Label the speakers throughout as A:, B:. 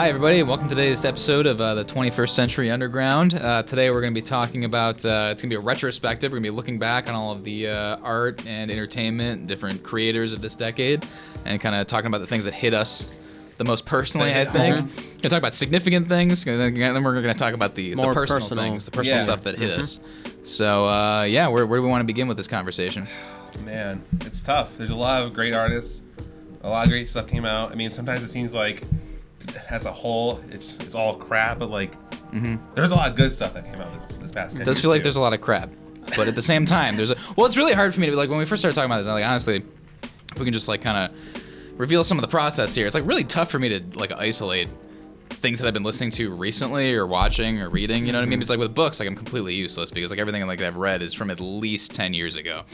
A: Hi, everybody. Welcome to today's episode of the 21st Century Underground. Today we're going to be talking about, it's going to be a retrospective. We're going to be looking back on all of the art and entertainment, different creators of this decade, and kind of talking about the things that hit us the most personally, I think. We're going to talk about significant things, and then we're going to talk about the personal things, the personal stuff that hit us. So, where do we want to begin with this conversation?
B: Man, it's tough. There's a lot of great artists. A lot of great stuff came out. I mean, sometimes it seems like as a whole, it's all crap, but there's a lot of good stuff that came out this past 10 years.
A: It does feel like there's a lot of crap, but at the same time, it's really hard for me to, like, when we first started talking about this, like, honestly, if we can just, like, kind of reveal some of the process here, it's, like, really tough for me to, like, isolate things that I've been listening to recently or watching or reading, you know what I mean? It's like with books, like, I'm completely useless because, like, everything, like, I've read is from at least 10 years ago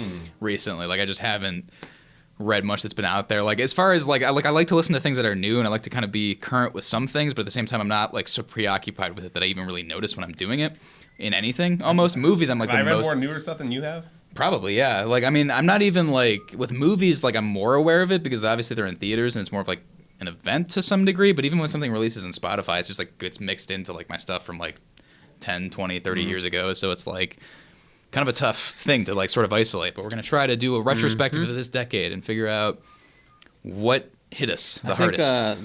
A: recently. Like, I just haven't read much that's been out there. Like, as far as I like to listen to things that are new, and I like to kind of be current with some things, but at the same time I'm not like so preoccupied with it that I even really notice when I'm doing it in anything. Almost movies, I'm like
B: I read more newer stuff than you have?
A: Probably, yeah. Like, I mean, I'm not even like with movies, like, I'm more aware of it because obviously they're in theaters and it's more of like an event to some degree, but even when something releases on Spotify, it's just like gets mixed into like my stuff from like 10, 20, 30 years ago. So it's like kind of a tough thing to like sort of isolate, but we're going to try to do a retrospective of this decade and figure out what hit us the hardest.
C: I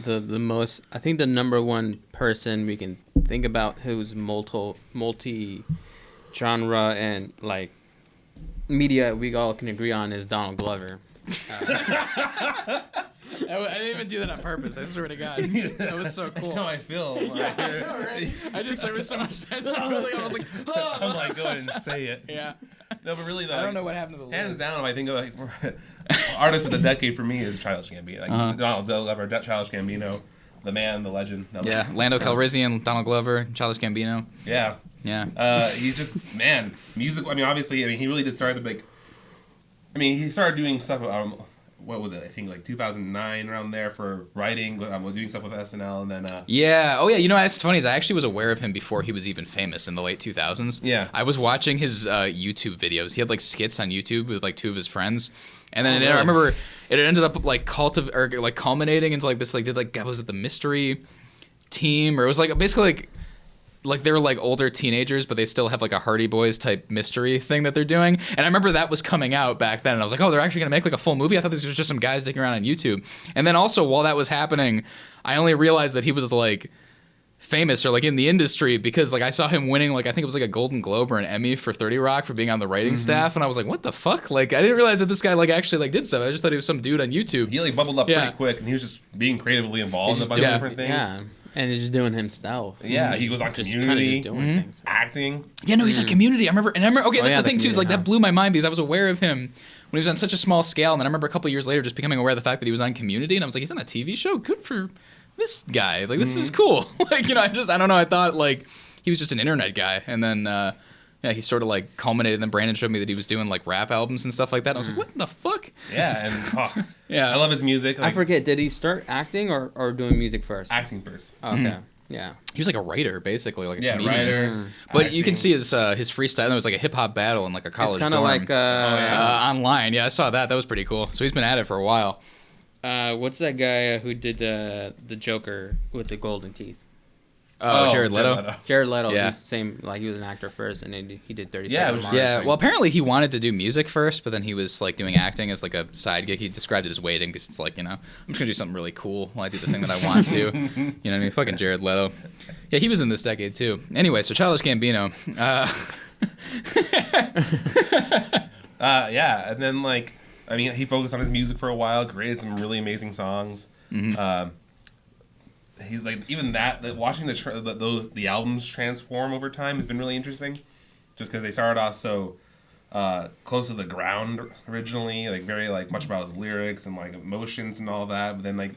C: think the number one person we can think about who's multi genre and like media we all can agree on is Donald Glover.
A: I didn't even do that on purpose. I swear to God, that was so cool.
B: That's how I feel.
A: Yeah, I know, right? There was so much tension. I was like, oh.
B: I'm like, go ahead and say it.
A: Yeah.
B: No, but really, though,
A: I don't know what happened to the
B: hands down, I think like, artist of the decade for me is Childish Gambino. Like Donald Glover, Childish Gambino, the man, the legend.
A: Yeah, Lando Calrissian, Donald Glover, Childish Gambino.
B: Yeah.
A: Yeah.
B: He's just, man, music. I mean, obviously, he really did start to like. I mean, he started doing stuff. What was it? I think like 2009 around there for writing, doing stuff with SNL, and then.
A: Yeah. Oh yeah. You know, what's funny is I actually was aware of him before he was even famous in the late 2000s.
B: Yeah.
A: I was watching his YouTube videos. He had like skits on YouTube with like two of his friends, and then I remember it ended up like culminating into like this was it the Mystery Team, or it was like basically like they were like older teenagers, but they still have like a Hardy Boys type mystery thing that they're doing. And I remember that was coming out back then, and I was like, oh, they're actually gonna make like a full movie? I thought these were just some guys dicking around on YouTube. And then also while that was happening, I only realized that he was like famous or like in the industry because like I saw him winning like I think it was like a Golden Globe or an Emmy for 30 Rock for being on the writing staff, and I was like, what the fuck? Like I didn't realize that this guy like actually like did stuff. I just thought he was some dude on YouTube.
B: He like bubbled up pretty quick, and he was just being creatively involved in a bunch of different things.
C: Yeah. And he's just doing himself.
B: Yeah, he was on Community,
C: just doing things.
B: acting.
A: Yeah, no, he's on Community. I remember. Okay, that's the thing too. Is like
C: that
A: that blew my mind because I was aware of him when he was on such a small scale, and then I remember a couple years later just becoming aware of the fact that he was on Community, and I was like, he's on a TV show. Good for this guy. Like this is cool. Like I don't know. I thought like he was just an internet guy, and then. Yeah, he sort of like culminated, and then Brandon showed me that he was doing like rap albums and stuff like that. And I was like, what the fuck?
B: Yeah, and I love his music.
C: Like, I forget, did he start acting or doing music first?
B: Acting first.
C: Oh, okay. Yeah.
A: He was like a writer, basically, like a comedian.
B: Writer.
A: But
B: acting.
A: You can see his freestyle. There was like a hip hop battle in like a college dorm.
C: It's kind of like
A: online. Yeah, I saw that. That was pretty cool. So he's been at it for a while.
C: What's that guy who did the Joker with the golden teeth?
A: Oh, Jared Leto.
C: Jared Leto.
A: Yeah.
C: He's the same. Like he was an actor first, and he did 30
B: Yeah,
C: Seconds.
A: Yeah. Well, apparently he wanted to do music first, but then he was like doing acting as like a side gig. He described it as waiting because it's like, I'm just gonna do something really cool while I do the thing that I want to. You know what I mean? Fucking Jared Leto. Yeah, he was in this decade too. Anyway, so Childish Gambino.
B: Yeah, and then like, I mean, he focused on his music for a while, created some really amazing songs. He like even that watching the albums transform over time has been really interesting, just because they started off so close to the ground originally, like very like much about his lyrics and like emotions and all that. But then like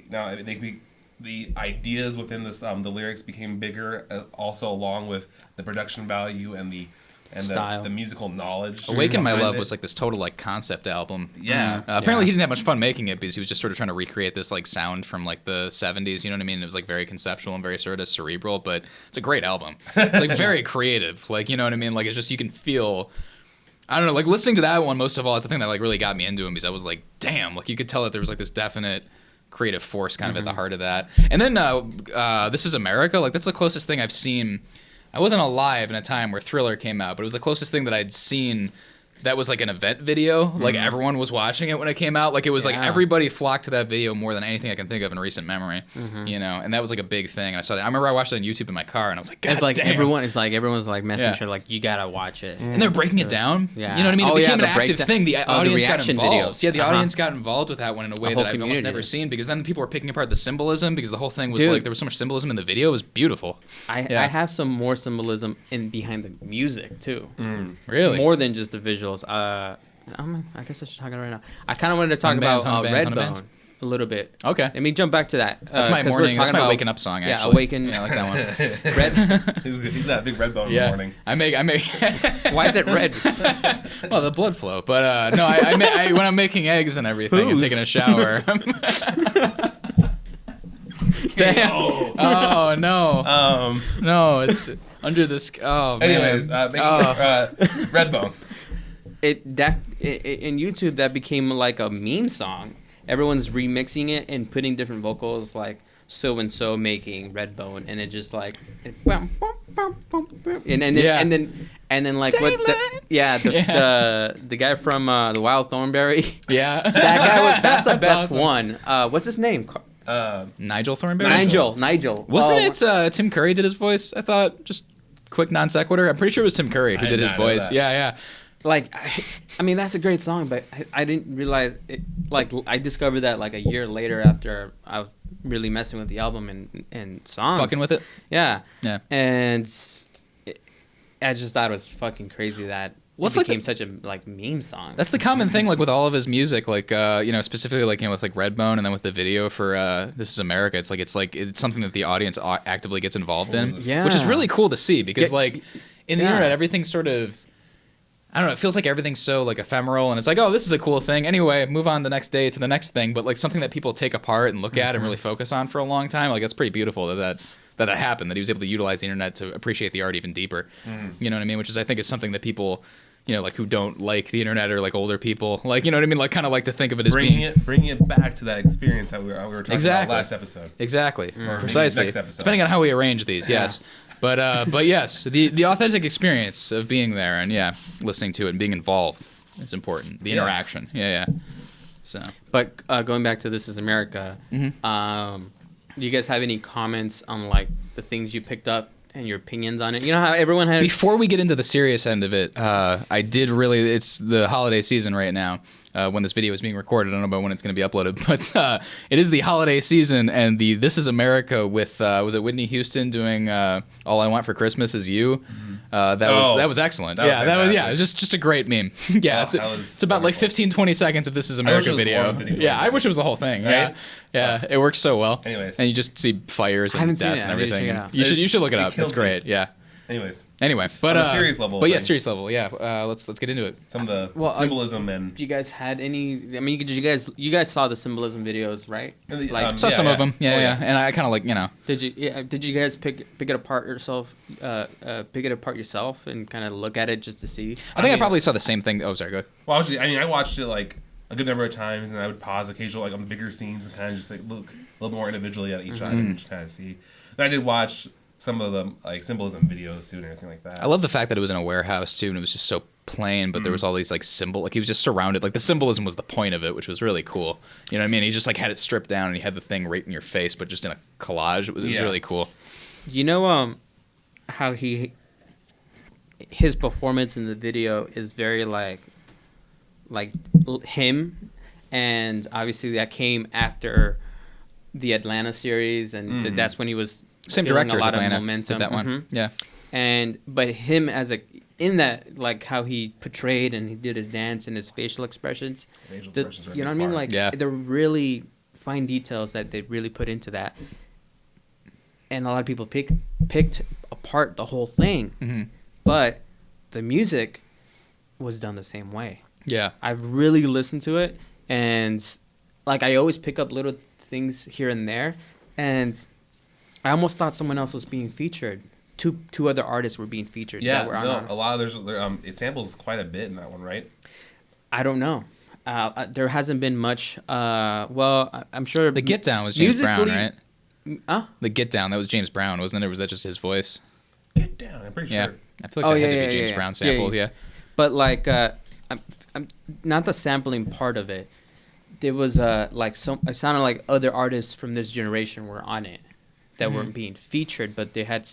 B: now the ideas within this the lyrics became bigger, also along with the production value and the musical knowledge.
A: Awaken My Love was like this total like concept album.
B: Yeah.
A: Apparently he didn't have much fun making it because he was just sort of trying to recreate this like sound from like the 70s, you know what I mean? It was like very conceptual and very sort of cerebral, but it's a great album. It's like very creative, like, you know what I mean? Like it's just, you can feel, I don't know, like listening to that one most of all, it's the thing that like really got me into him because I was like, damn, like you could tell that there was like this definite creative force kind of at the heart of that. And then This Is America, like that's the closest thing I've seen. I wasn't alive in a time where Thriller came out, but it was the closest thing that I'd seen that was like an event video. Like everyone was watching it when it came out. Like it was like everybody flocked to that video more than anything I can think of in recent memory. You know, and that was like a big thing. And I saw it. I remember I watched it on YouTube in my car, and I was like, God
C: It's like
A: damn.
C: everyone's like messaging like you gotta watch it.
A: And they're breaking it down.
C: Yeah.
A: You know what I mean?
C: Oh,
A: It became
C: yeah,
A: an
C: the
A: active
C: breakdown-
A: thing. The audience got
C: reaction
A: involved.
C: videos.
A: Yeah, the audience got involved with that one in a way
C: whole
A: that I've almost never
C: community.
A: seen, because then people were picking apart the symbolism, because the whole thing was
C: Dude.
A: like there was so much symbolism in the video. It was beautiful.
C: I have some more symbolism in behind the music too.
A: Really?
C: More than just the visuals. I guess I should talk about it right now. I kind of wanted to talk about Redbone a little bit.
A: Okay.
C: Let me jump back to that.
A: That's my
C: 'cause we're
A: morning. That's
C: talking
A: my
C: about-
A: waking up song. Actually.
C: Yeah, Awaken.
A: Yeah, I like that one.
C: Red.
B: He's got a big red bone in the
A: Yeah.
B: morning.
A: I make.
C: Why is it red?
A: Well, the blood flow. But no, I when I'm making eggs and everything and
C: Whose?
A: taking a shower.
C: Damn.
B: Oh.
A: Oh no. No, it's under this. Oh man.
B: Anyways, red bone.
C: In YouTube that became like a meme song. Everyone's remixing it and putting different vocals like so and so making Redbone, and it just like and then like what's the guy from the Wild Thornberry.
A: Yeah.
C: That's the best
A: awesome.
C: one. What's his name?
A: Nigel Thornberry.
C: Nigel.
A: Wasn't
C: Oh,
A: it Tim Curry did his voice? I thought, just quick non sequitur. I'm pretty sure it was Tim Curry who
B: I
A: did
B: did
A: his
B: not know
A: voice.
B: that.
A: Yeah.
C: Like, I mean, that's a great song, but I didn't realize it. Like, I discovered that like a year later after I was really messing with the album and songs.
A: Fucking with it.
C: Yeah.
A: Yeah.
C: And I just thought it was fucking crazy that
A: Well, it's
C: it
A: like
C: became such a like meme song.
A: That's the common thing, like with all of his music, like specifically like with like Redbone, and then with the video for This Is America. It's something that the audience actively gets involved in,
C: Yeah.
A: which is really cool to see, because like in the
C: Yeah.
A: internet, everything's sort of, I don't know, it feels like everything's so like ephemeral, and it's like, oh, this is a cool thing. Anyway, move on the next day to the next thing. But like something that people take apart and look at and really focus on for a long time, like that's pretty beautiful that happened, that he was able to utilize the internet to appreciate the art even deeper. You know what I mean? Which is, I think, is something that people, like who don't like the internet, or like older people, like, you know what I mean? Like kind of like to think of it as
B: bringing it back to that experience that we were talking about last episode.
A: Exactly.
B: Or
A: Precisely.
B: maybe next episode.
A: Depending on how we arrange these, yes. But yes, the authentic experience of being there and listening to it and being involved is important. The interaction. Yeah. So.
C: But going back to This Is America, do you guys have any comments on like the things you picked up and your opinions on it? You know how everyone had.
A: Before we get into the serious end of it, I did really. It's the holiday season right now. When this video is being recorded, I don't know about when it's going to be uploaded, but it is the holiday season, and the This Is America with was it Whitney Houston doing All I Want for Christmas Is You? That was excellent. It was just a great meme. It's about like 15-20 seconds of This Is America video. I wish it was the whole thing. Right? Yeah, it works so well.
B: Anyways,
A: and you just see fires and death and everything.
C: Check it out.
A: You should look it up. It's great.
B: Me.
A: Yeah.
B: Anyway,
A: but
B: on a serious level.
A: But serious level. Yeah. Let's get into it.
B: Some of the symbolism and.
C: Do you guys had any? I mean, did you guys saw the symbolism videos, right?
A: Saw some of them. Yeah. And I kind of like
C: Did you? Yeah. Did you guys pick it apart yourself? Pick it apart yourself and kind of look at it just to see.
A: I think I probably saw the same thing. Oh, sorry. Go ahead.
B: Well, I watched it like a good number of times, and I would pause occasionally, like on the bigger scenes, and kind of just like look a little more individually at each item, and just kind of see. Then I did watch some of the like symbolism videos too and everything like that.
A: I love the fact that it was in a warehouse too, and it was just so plain, but there was all these like like he was just surrounded, like the symbolism was the point of it, which was really cool. You know what I mean? He just like had it stripped down, and he had the thing right in your face, but just in a collage. It was really cool.
C: You know, how his performance in the video is very like him, and obviously that came after the Atlanta series, and that's when he was
A: same
C: feeling
A: director
C: a lot
A: as Atlanta,
C: of momentum.
A: did that one. Yeah.
C: But him in that, like how he portrayed and he did his dance and his facial expressions. You know what I mean? Like they're really fine details that they really put into that. And a lot of people picked apart the whole thing, but the music was done the same way.
A: Yeah,
C: I've really listened to it, and like I always pick up little things here and there, and I almost thought someone else was being featured. Two other artists were being featured.
B: Yeah, a lot of it samples quite a bit in that one, right?
C: I don't know. there hasn't been much. Well, I'm sure
A: The Get Down was James Brown, right?
C: Huh?
A: The Get Down, that was James Brown, wasn't it? Or was that just his voice?
B: Get down. I'm pretty
A: Yeah.
B: sure.
A: I feel like that had to be James Brown sampled, yeah.
C: But like, I'm not the sampling part of it. There was like it sounded like other artists from this generation were on it that weren't being featured, but they had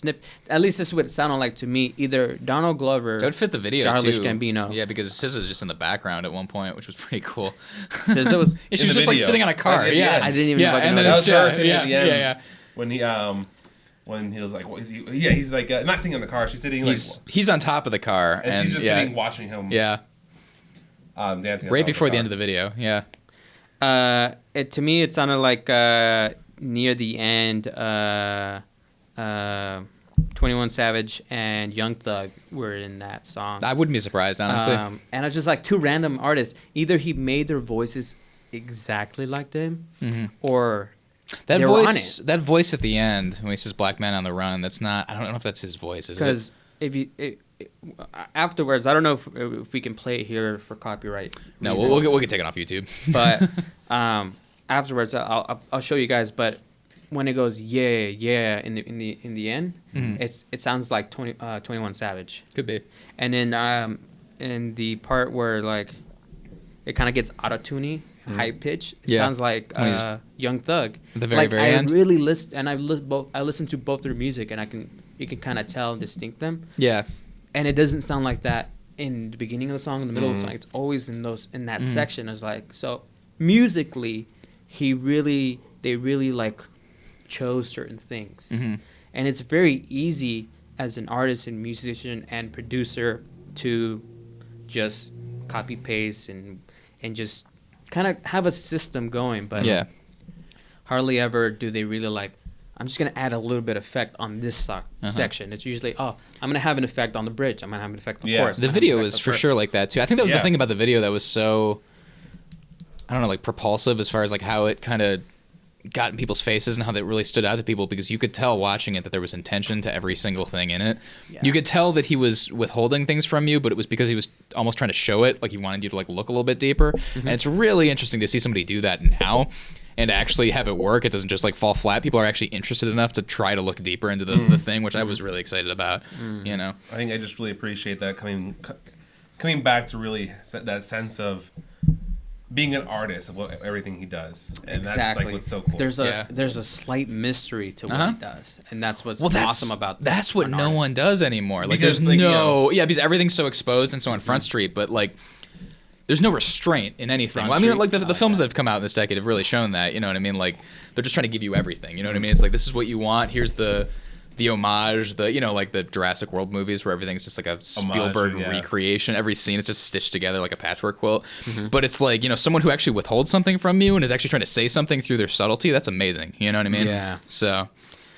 C: At least that's what it sounded like to me. Either Donald Glover,
A: That would fit the video
C: Childish
A: too.
C: Gambino.
A: Yeah, because SZA's just in the background at one point, which was pretty cool.
C: SZA was.
A: Yeah, she
B: In
A: was
B: the
A: just like
B: video.
A: sitting on a car.
B: Like,
A: Yeah,
C: I didn't even.
A: yeah,
C: fucking
A: and
C: know
A: then
C: that.
A: it's
B: That was her
A: just
B: sitting
A: yeah,
B: at the end.
A: yeah.
B: When he was like, what is he? Yeah, he's like not sitting in the car. She's sitting
A: He's on top of the car,
B: and she's just sitting watching him.
A: Yeah,
B: dancing.
A: right before the end of the video. Yeah,
C: To me, it sounded like near the end, 21 Savage and Young Thug were in that song.
A: I wouldn't be surprised, honestly.
C: And I was just like two random artists. Either he made their voices exactly like them, or
A: That
C: they were on
A: voice,
C: it.
A: that voice at the end when he says "Black Man on the Run," that's not. I don't know if that's his voice. Is it?
C: Because if you afterwards, I don't know if we can play it here for copyright.
A: No,
C: reasons.
A: we'll get taken off YouTube.
C: But afterwards, I'll show you guys. But when it goes yeah in the end, it sounds like 21 Savage.
A: Could be.
C: And then in the part where like it kind of gets auto-tuney, high pitch, it sounds like Young Thug.
A: At the very end.
C: I really listen, and I listen to both their music, and you can kind of tell and distinct them.
A: Yeah.
C: And it doesn't sound like that in the beginning of the song, in the middle of the song. It's always in that section. It's like, so musically, they really like chose certain things. And it's very easy as an artist and musician and producer to just copy paste and just kind of have a system going, but hardly ever do they really like, I'm just going to add a little bit of effect on this section. It's usually, I'm going to have an effect on the bridge. I'm going to have an effect on the chorus.
A: The video is for sure like that too. I think that was the thing about the video that was so, I don't know, like propulsive as far as like how it kind of got in people's faces and how that really stood out to people, because you could tell watching it that there was intention to every single thing in it. Yeah. You could tell that he was withholding things from you, but it was because he was almost trying to show it, like he wanted you to like look a little bit deeper. And it's really interesting to see somebody do that now and actually have it work. It doesn't just like fall flat. People are actually interested enough to try to look deeper into the thing, which I was really excited about. You know,
B: I think I just really appreciate that coming back to really that sense of being an artist of everything he does, and that's like what's so cool.
C: There's a slight mystery to what he does, and that's what's awesome about that.
A: That's what no one does anymore. Like
B: because,
A: there's because everything's so exposed and so on Front Street, but like there's no restraint in anything. Well, I mean, like the films that have come out in this decade have really shown that. You know what I mean? Like they're just trying to give you everything. You know what I mean? It's like, this is what you want. Here's the homage, like the Jurassic World movies where everything's just like a Spielberg recreation. Every scene is just stitched together like a patchwork quilt. But it's like, someone who actually withholds something from you and is actually trying to say something through their subtlety. That's amazing. You know what I mean?
C: Yeah.
A: So,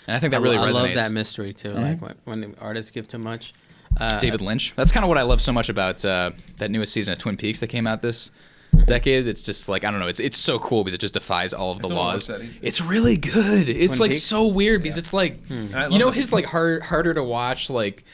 A: and I think that really resonates.
C: I love that mystery too. Like when the artists give too much.
A: David Lynch. That's kind of what I love so much about that newest season of Twin Peaks that came out this decade. It's just like, I don't know, it's so cool because it just defies all of the laws. It's really good. It's like so weird because it's like his like harder to watch like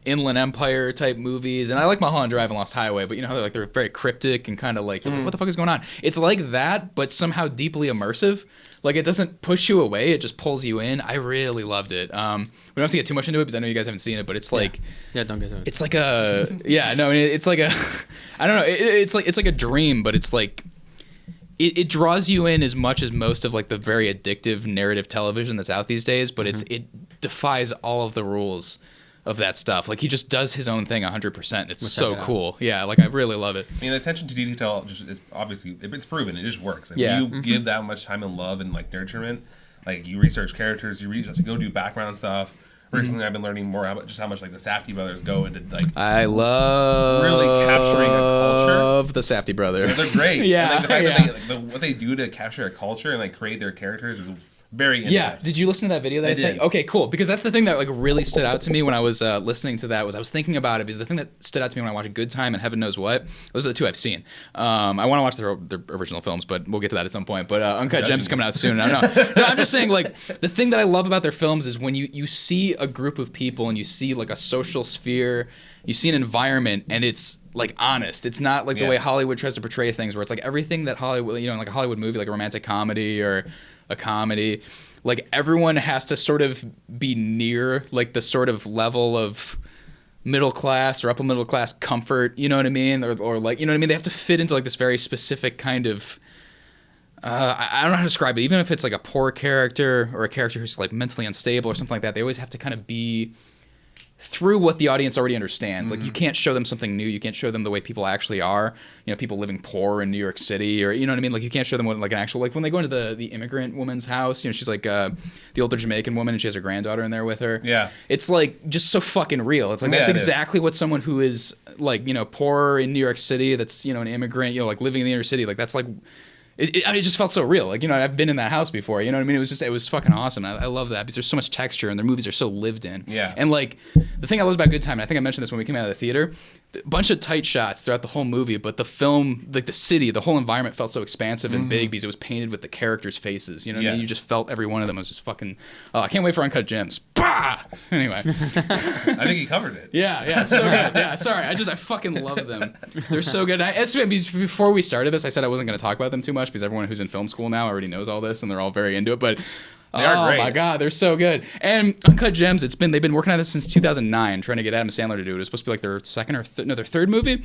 A: Inland Empire type movies, and I like Mulholland Drive and Lost Highway, but how they're very cryptic and kind of like, what the fuck is going on? It's like that, but somehow deeply immersive. Like it doesn't push you away; it just pulls you in. I really loved it. We don't have to get too much into it because I know you guys haven't seen it, but it's like,
C: don't get into it.
A: It's like a it's like a, I don't know. It's like a dream, but it's like it draws you in as much as most of like the very addictive narrative television that's out these days. But it defies all of the rules of that stuff. Like he just does his own thing 100%. It's so cool. Yeah, like I really love it.
B: I mean, the attention to detail just is obviously, it's proven. It just works. Like, when you give that much time and love and like nurturement, like you research characters, you go do background stuff. Recently, I've been learning more about just how much like the Safdie brothers go into like.
A: I love
B: really capturing a culture
A: of the Safdie brothers.
B: They're great.
A: Yeah,
B: and, like, the fact that what they do to capture a culture and like create their characters is very into
A: Yeah.
B: it.
A: Did you listen to that video that I sent?
B: did.
A: Okay, cool. Because that's the thing that like really stood out to me when I was listening to that was I was thinking about it because the thing that stood out to me when I watched Good Time and Heaven Knows What, those are the two I've seen. I want to watch their original films, but we'll get to that at some point. But Uncut Gems coming out soon. I don't know. No, I'm just saying like the thing that I love about their films is when you see a group of people and you see like a social sphere, you see an environment and it's like honest. It's not like the way Hollywood tries to portray things where it's like everything that Hollywood, you know, like a Hollywood movie, like a romantic comedy or a comedy, like everyone has to sort of be near like the sort of level of middle class or upper middle class comfort, you know what I mean? Or like, you know what I mean? They have to fit into like this very specific kind of, I don't know how to describe it. Even if it's like a poor character or a character who's like mentally unstable or something like that, they always have to kind of be through what the audience already understands. Like you can't show them something new. You can't show them the way people actually are. You know, people living poor in New York City, or you know what I mean. Like you can't show them what like an actual like when they go into the immigrant woman's house. You know, she's like the older Jamaican woman, and she has her granddaughter in there with her.
B: Yeah,
A: it's like just so fucking real. It's like that's exactly what someone who is like, you know, poor in New York City, that's, you know, an immigrant, you know, like living in the inner city. Like that's like. I mean, it just felt so real. Like, you know, I've been in that house before. You know what I mean? It was fucking awesome. I love that because there's so much texture and their movies are so lived in.
B: Yeah.
A: And like the thing I love about Good Time, and I think I mentioned this when we came out of the theater, a bunch of tight shots throughout the whole movie, but the film, like the city, the whole environment felt so expansive and big because it was painted with the characters' faces. You know what I mean? You just felt every one of them was just fucking. Oh, I can't wait for Uncut Gems. Bah! Anyway.
B: I think he covered it.
A: Yeah, so good. Yeah, sorry. I fucking love them. They're so good. Before we started this, I said I wasn't going to talk about them too much because everyone who's in film school now already knows all this and they're all very into it. But
B: they are great.
A: Oh my god, they're so good. And Uncut Gems, they've been working on this since 2009, trying to get Adam Sandler to do it. It was supposed to be like their their third movie.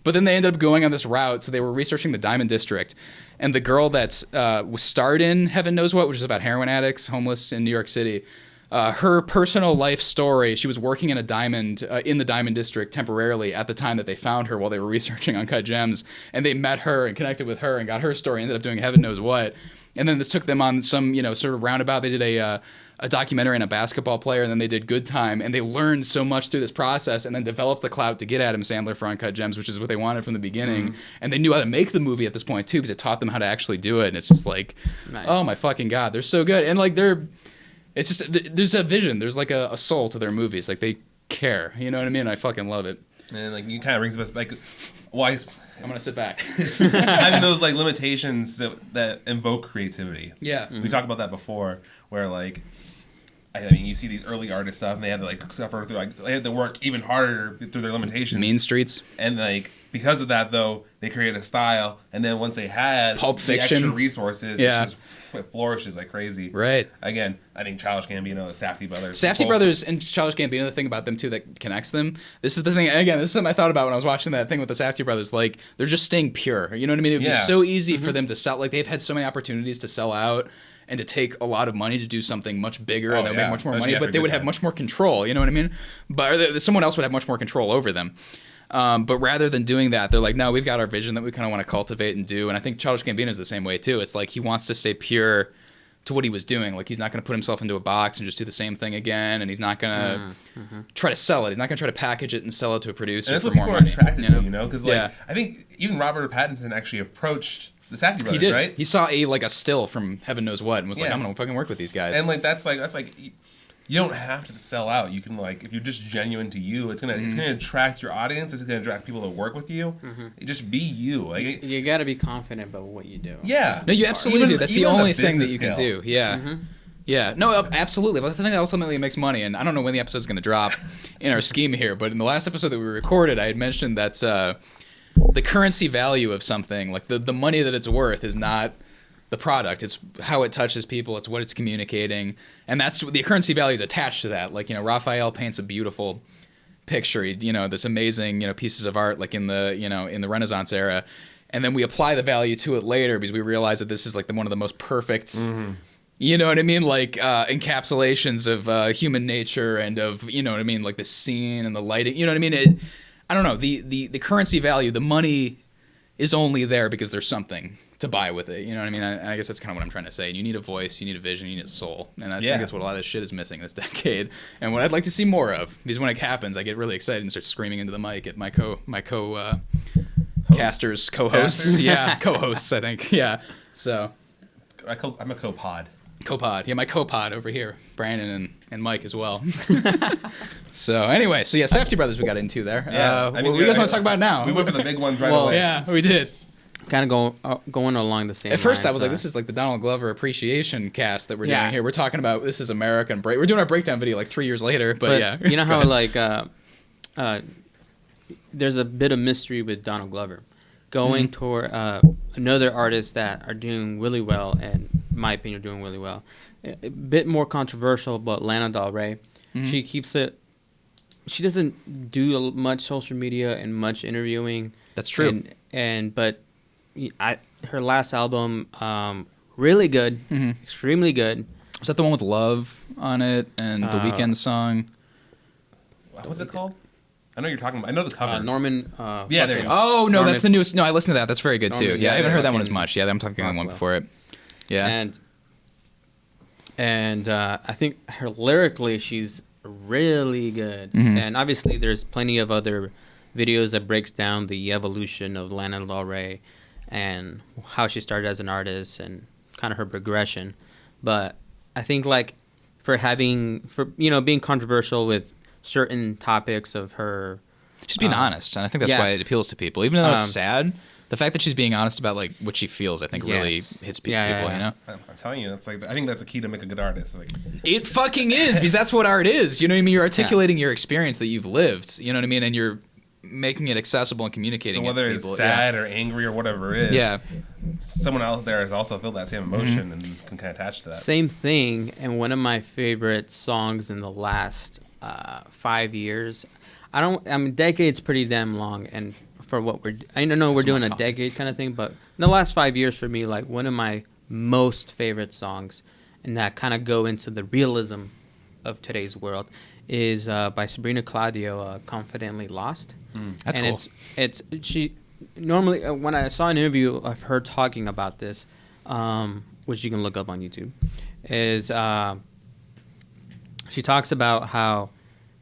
A: But then they ended up going on this route, so they were researching the Diamond District. And the girl that was starred in Heaven Knows What, which is about heroin addicts, homeless in New York City, her personal life story, she was working in the Diamond District temporarily at the time that they found her while they were researching Uncut Gems. And they met her and connected with her and got her story, ended up doing Heaven Knows What. And then this took them on some, you know, sort of roundabout. They did a documentary on a basketball player, and then they did Good Time, and they learned so much through this process and then developed the clout to get Adam Sandler for Uncut Gems, which is what they wanted from the beginning. And they knew how to make the movie at this point, too, because it taught them how to actually do it. And it's just like, nice. Oh, my fucking God, they're so good. And, like, it's just, there's a vision. There's, like, a soul to their movies. Like, they care. You know what I mean? I fucking love it.
B: And, like, you kind of brings us back, why...
A: I'm gonna sit back.
B: Having those like limitations that invoke creativity.
A: Yeah,
B: we talked about that before, where like, I mean, you see these early artist stuff, and they had to like suffer through, like, they had to work even harder through their limitations.
A: Mean Streets.
B: And like because of that, though, they created a style, and then once they had
A: Pulp Fiction,
B: extra resources, it flourishes like crazy.
A: Right.
B: Again, I think Childish Gambino, Safdie brothers.
A: Safdie brothers and Childish Gambino, the thing about them too that connects them. This is the thing. Again, this is something I thought about when I was watching that thing with the Safdie brothers. Like they're just staying pure. You know what I mean? It would be so easy for them to sell. Like they've had so many opportunities to sell out and to take a lot of money to do something much bigger and they would make much more money, but they would have much more control. You know what I mean? But someone else would have much more control over them. But rather than doing that, they're like, no, we've got our vision that we kind of want to cultivate and do. And I think Childish Gambino is the same way too. It's like he wants to stay pure to what he was doing. Like he's not going to put himself into a box and just do the same thing again. And he's not going to try to sell it. He's not going to try to package it and sell it to a producer for more money.
B: And that's what people are attracted to, you know? Because like I think even Robert Pattinson actually approached the Safdie brothers,
A: he did.
B: Right?
A: He saw a still from Heaven Knows What and was like, I'm going to fucking work with these guys.
B: And like that's like you don't have to sell out. You can like if you're just genuine to you, it's gonna attract your audience. It's gonna attract people to work with you. Just be you. Like
C: you got to be confident about what you do.
B: Yeah.
A: No, you absolutely do. That's the only thing that you can do. Yeah.
C: Mm-hmm.
A: Yeah. No, absolutely. But the thing that ultimately makes money, and I don't know when the episode's going to drop in our scheme here, but in the last episode that we recorded, I had mentioned that the currency value of something, like the money that it's worth, is not the product. It's how it touches people. It's what it's communicating. And that's the currency value is attached to that. Like, you know, Raphael paints a beautiful picture, you know, this amazing, you know, pieces of art like in the, you know, in the Renaissance era. And then we apply the value to it later because we realize that this is like one of the most perfect, you know what I mean? Like encapsulations of human nature and of, you know what I mean? Like the scene and the lighting, you know what I mean? I don't know. The currency value, the money is only there because there's something to buy with it, you know what I mean? I guess that's kind of what I'm trying to say. You need a voice, you need a vision, you need a soul, and I think that's what a lot of this shit is missing this decade, and what I'd like to see more of. Because when it happens, I get really excited and start screaming into the mic at my casters, co-hosts, co-hosts, I think, So
B: I'm a co-pod.
A: Co-pod. Yeah, my co-pod over here, Brandon and Mike as well. So anyway, yeah, Safety Brothers we got into there.
B: Yeah,
A: what do you guys want to talk about now?
B: We went for the big ones right
C: Well,
B: away.
A: Yeah, we did.
C: Kind of going along the same.
A: At first,
C: lines,
A: I was like, "This is like the Donald Glover appreciation cast that we're doing
C: Yeah.
A: here." We're talking about this is American break. We're doing our breakdown video like 3 years later, but yeah.
C: you know
A: Go
C: how
A: ahead.
C: like there's a bit of mystery with Donald Glover going toward another artist that are doing really well, and in my opinion, doing really well. A bit more controversial, but Lana Del Rey, she keeps it. She doesn't do much social media and much interviewing.
A: That's true.
C: But her last album, really good, extremely good.
A: Was that the one with Love on it and the Weeknd song?
B: What's it called? I know you're talking about. I know the cover.
C: Norman.
B: Yeah, there you go.
A: Oh no,
C: Norman-
A: that's the newest. No, I listened to that. That's very good too.
C: Norman-
A: Yeah, I haven't heard that one
C: fucking
A: as much. Yeah, I'm talking the one
C: Rockwell.
A: before it. Yeah.
C: And I think her lyrically, she's really good.
A: Mhm.
C: And obviously, there's plenty of other videos that breaks down the evolution of Lana Del Rey and how she started as an artist and kind of her progression. But I think like for being controversial with certain topics of her,
A: She's being honest, and I think that's
C: yeah.
A: why it appeals to people. Even though it's sad, the fact that she's being honest about like what she feels, I think, really
C: Yes.
A: hits
C: Yeah,
A: people.
C: yeah,
A: You know,
B: I'm telling you, that's like I think that's a key to make a good artist. Like,
A: it fucking is because that's what art is. You know what I mean? You're articulating your experience that you've lived. You know what I mean? And you're making it accessible and communicating.
B: so whether
A: it to
B: it's
A: people.
B: sad or angry or whatever it is,
A: Yeah.
B: someone out there has also felt that same emotion and can kind of attach to that.
C: same thing. And one of my favorite songs in the last 5 years. Decade's pretty damn long, and for what I don't know, we're
A: That's
C: doing
A: my
C: a
A: call.
C: decade kind of thing, but in the last 5 years for me, like one of my most favorite songs, and that kind of go into the realism of today's world, is by Sabrina Claudio, "Confidently Lost."
A: That's
C: and
A: cool.
C: it's she normally when I saw an interview of her talking about this, which you can look up on YouTube, is she talks about how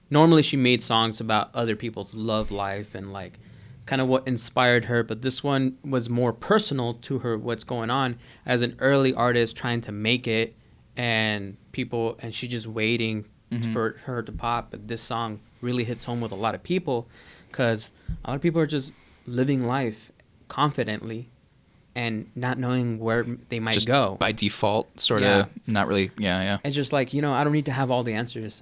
C: normally she made songs about other people's love life and like kind of what inspired her, but this one was more personal to her, what's going on as an early artist trying to make it, and she's just waiting for her to pop. But this song really hits home with a lot of people because a lot of people are just living life confidently and not knowing where they might
A: Just
C: go.
A: by default, sort of
C: Yeah.
A: not really. Yeah.
C: It's just like, I don't need to have all the answers.